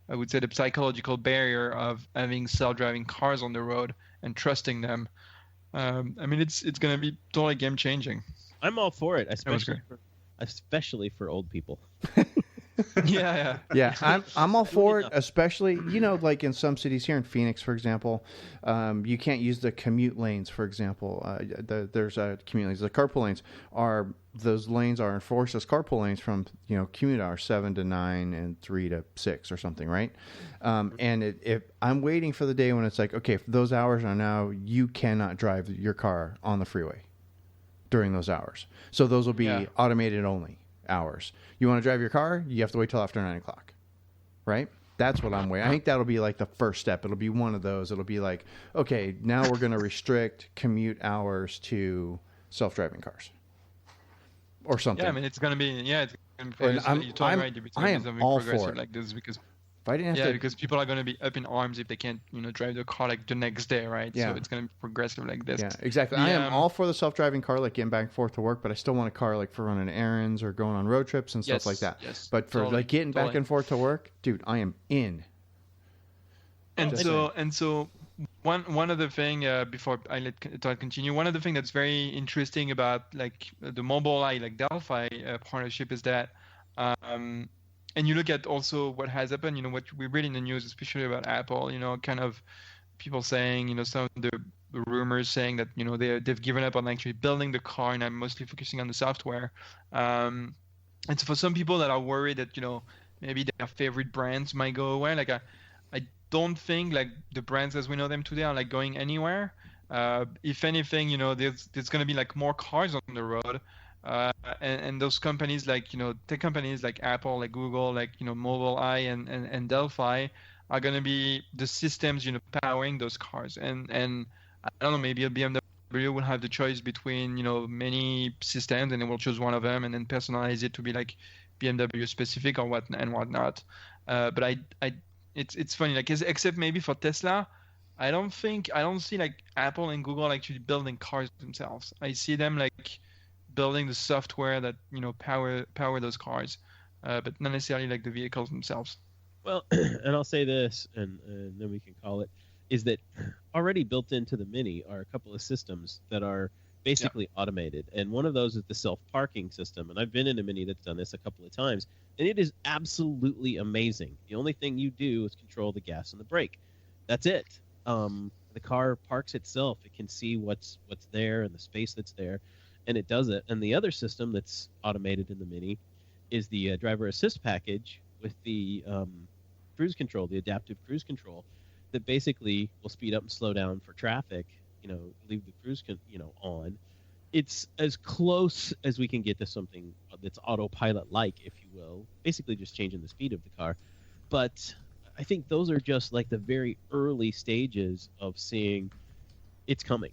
I would say the psychological barrier of having self-driving cars on the road and trusting them. It's going to be totally game changing. I'm all for it, especially for old people. Yeah. I'm all for it, especially like in some cities here in Phoenix, for example, you can't use the commute lanes. For example, there's commute lanes. The carpool lanes those lanes are enforced as carpool lanes from commute hours 7 to 9 and 3 to 6 or something, right? And if I'm waiting for the day when it's like, okay, those hours are now, you cannot drive your car on the freeway during those hours. So those will be automated only hours. You want to drive your car, you have to wait till after 9 o'clock, right? That's what I'm waiting. I think that'll be like the first step. It'll be one of those. It'll be like, okay, now we're going to restrict commute hours to self-driving cars or something. Yeah, it's going to be, you're totally right. I am all for it. Like this because if I didn't have because people are going to be up in arms if they can't, drive the car like the next day, right? Yeah. So it's going to be progressive like this. Yeah, exactly. I am all for the self-driving car, like getting back and forth to work, but I still want a car like for running errands or going on road trips and stuff like that. Yes, but for like getting back and forth to work, dude, I am in. And so one other thing before I let Todd continue, one of the things that's very interesting about like the Mobileye like Delphi partnership is that and you look at also what has happened, what we read in the news, especially about Apple, kind of people saying, some of the rumors saying that, they've given up on actually building the car, and I'm mostly focusing on the software. And so for some people that are worried that, maybe their favorite brands might go away, like I don't think like the brands as we know them today are like going anywhere. If anything, there's going to be like more cars on the road. And those companies like, tech companies like Apple, like Google, like, Mobileye and Delphi are going to be the systems, powering those cars. And I don't know, maybe a BMW will have the choice between, many systems, and they will choose one of them and then personalize it to be like BMW specific or whatnot. But it's funny, like, except maybe for Tesla, I don't see like Apple and Google actually building cars themselves. I see them like building the software that power those cars, but not necessarily like the vehicles themselves. Well, and I'll say this, and then we can call it, is that already built into the Mini are a couple of systems that are basically automated, and one of those is the self-parking system. And I've been in a Mini that's done this a couple of times, and it is absolutely amazing. The only thing you do is control the gas and the brake. That's it. The car parks itself. It can see what's there and the space that's there, and it does it. And the other system that's automated in the Mini is the driver assist package with the cruise control, the adaptive cruise control, that basically will speed up and slow down for traffic. Leave the cruise on. It's as close as we can get to something that's autopilot-like, if you will. Basically, just changing the speed of the car. But I think those are just like the very early stages of seeing it's coming.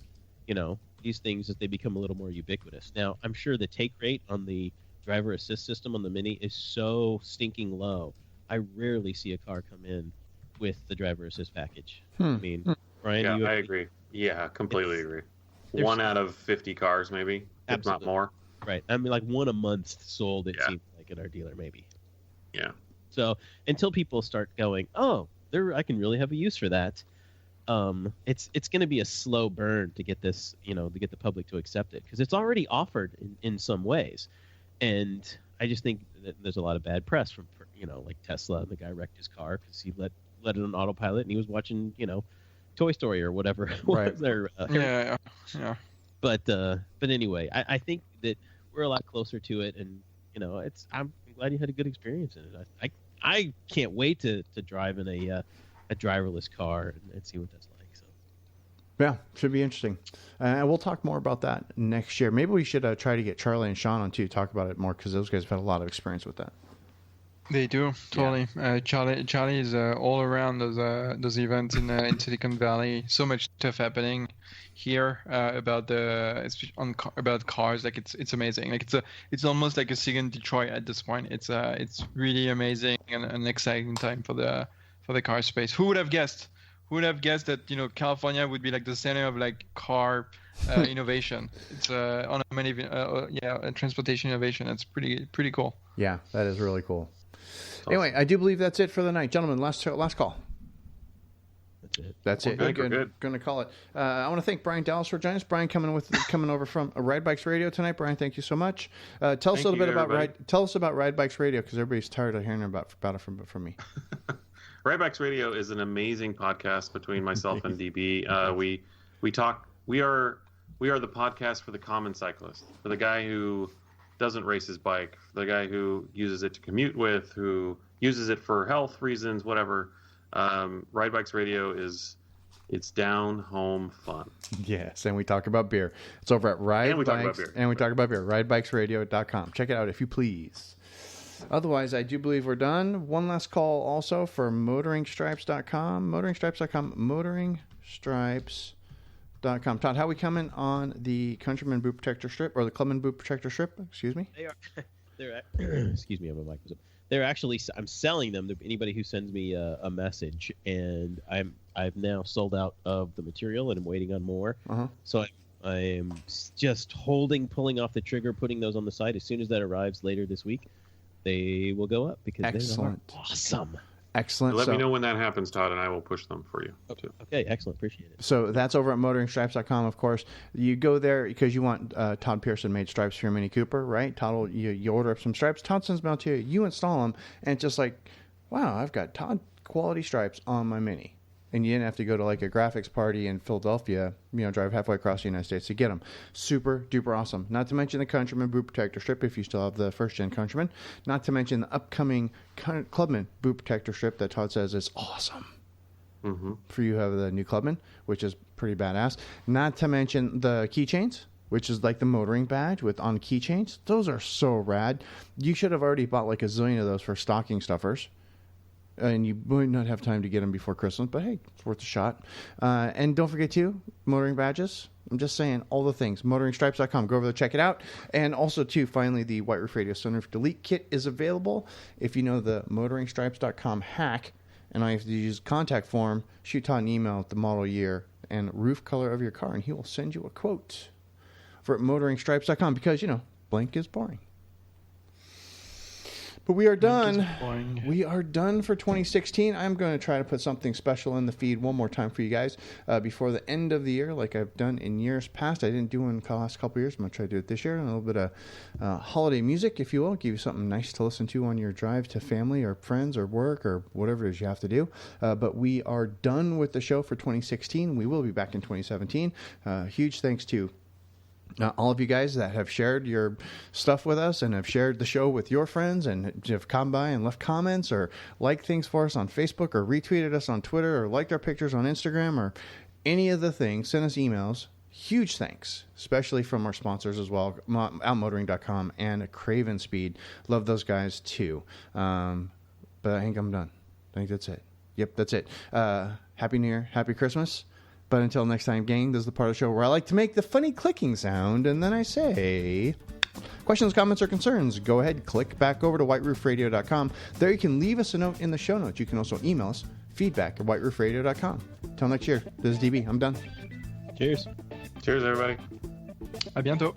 These things as they become a little more ubiquitous. Now, I'm sure the take rate on the driver assist system on the Mini is so stinking low. I rarely see a car come in with the driver assist package. I mean, Brian, yeah, I agree. Yeah, completely agree. 1 out of 50 cars, maybe, if not more. Right. I mean, like 1 a month sold, it seems like, at our dealer, maybe. Yeah. So until people start going, oh, I can really have a use for that, it's going to be a slow burn to get this, to get the public to accept it, because it's already offered in some ways. And I just think that there's a lot of bad press from like Tesla, and the guy wrecked his car because he let it on autopilot and he was watching, Toy Story or whatever. Right. Yeah. But anyway, I think that we're a lot closer to it, and I'm glad you had a good experience in it. I can't wait to drive in a driverless car and see what that's like. So yeah, should be interesting. And we'll talk more about that next year. Maybe we should try to get Charlie and Sean on too, talk about it more, because those guys have had a lot of experience with that. They do, totally. Yeah. Charlie is all around those events in Silicon Valley. So much stuff happening here about cars. Like it's amazing. Like it's almost like a second Detroit at this point. It's really amazing and an exciting time for the car space. Who would have guessed? Who would have guessed that California would be like the center of like car innovation? It's transportation innovation. It's pretty cool. Yeah, that is really cool. Anyway, I do believe that's it for the night. Gentlemen, last call. That's it. Good. Going to call it. I want to thank Brian Dallas for joining us. Brian coming over from Ride Bikes Radio tonight. Brian, thank you so much. Tell us a little bit about Ride Bikes Radio, because everybody's tired of hearing about it from me. Ride Bikes Radio is an amazing podcast between myself and DB. We talk. We are the podcast for the common cyclist, for the guy who doesn't race his bike, the guy who uses it to commute with, who uses it for health reasons, whatever. Ride Bikes Radio it's down home fun. Yes, and we talk about beer. It's over at ridebikesradio.com. Check it out if you please. Otherwise, I do believe we're done. One last call also for motoringstripes.com. Motoringstripes.com. Todd, how are we coming on the Countryman boot protector strip, or the Clubman boot protector strip? Excuse me. Excuse me, my mic was up. They're actually, I'm selling them to anybody who sends me a message, and I've now sold out of the material, and I'm waiting on more. So I am just pulling off the trigger, putting those on the site. As soon as that arrives later this week, they will go up, because they are awesome. Excellent. Let me know when that happens, Todd, and I will push them for you, too. Okay, excellent. Appreciate it. So that's over at motoringstripes.com, of course. You go there because you want Todd Pearson made stripes for your Mini Cooper, right? Todd you order up some stripes. Todd sends them out to you. You install them, and it's just like, wow, I've got Todd quality stripes on my Mini. And you didn't have to go to like a graphics party in Philadelphia, drive halfway across the United States to get them. Super duper awesome. Not to mention the Countryman boot protector strip if you still have the first gen Countryman. Not to mention the upcoming Clubman boot protector strip that Todd says is awesome. For you have the new Clubman, which is pretty badass. Not to mention the keychains, which is like the motoring badge on keychains. Those are so rad. You should have already bought like a zillion of those for stocking stuffers. And you might not have time to get them before Christmas, but hey, it's worth a shot. And don't forget, too, motoring badges. I'm just saying all the things. Motoringstripes.com. Go over there, check it out. And also, too, finally, the White Roof Radio Sunroof Delete Kit is available. If you know the motoringstripes.com hack, and all you have to do is use contact form, shoot Todd an email with the model year and roof color of your car, and he will send you a quote for motoringstripes.com, because, blank is boring. But we are done. We are done for 2016. I'm going to try to put something special in the feed one more time for you guys before the end of the year, like I've done in years past. I didn't do it in the last couple of years. I'm going to try to do it this year. And a little bit of holiday music, if you will. Give you something nice to listen to on your drive to family or friends or work or whatever it is you have to do. But we are done with the show for 2016. We will be back in 2017. Huge thanks to all of you guys that have shared your stuff with us and have shared the show with your friends and have come by and left comments or liked things for us on Facebook or retweeted us on Twitter or liked our pictures on Instagram or any of the things, send us emails. Huge thanks, especially from our sponsors as well, outmotoring.com and Craven Speed. Love those guys too. But I think I'm done. I think that's it. Yep, that's it. Happy New Year. Happy Christmas. But until next time, gang, this is the part of the show where I like to make the funny clicking sound, and then I say, questions, comments, or concerns, go ahead, click back over to whiteroofradio.com. There you can leave us a note in the show notes. You can also email us, feedback@whiteroofradio.com. Till next year, this is DB. I'm done. Cheers. Cheers, everybody. À bientôt.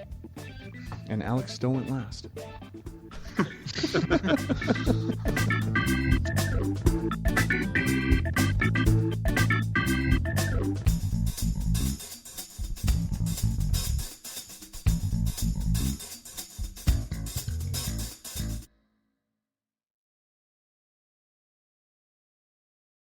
And Alex still went last.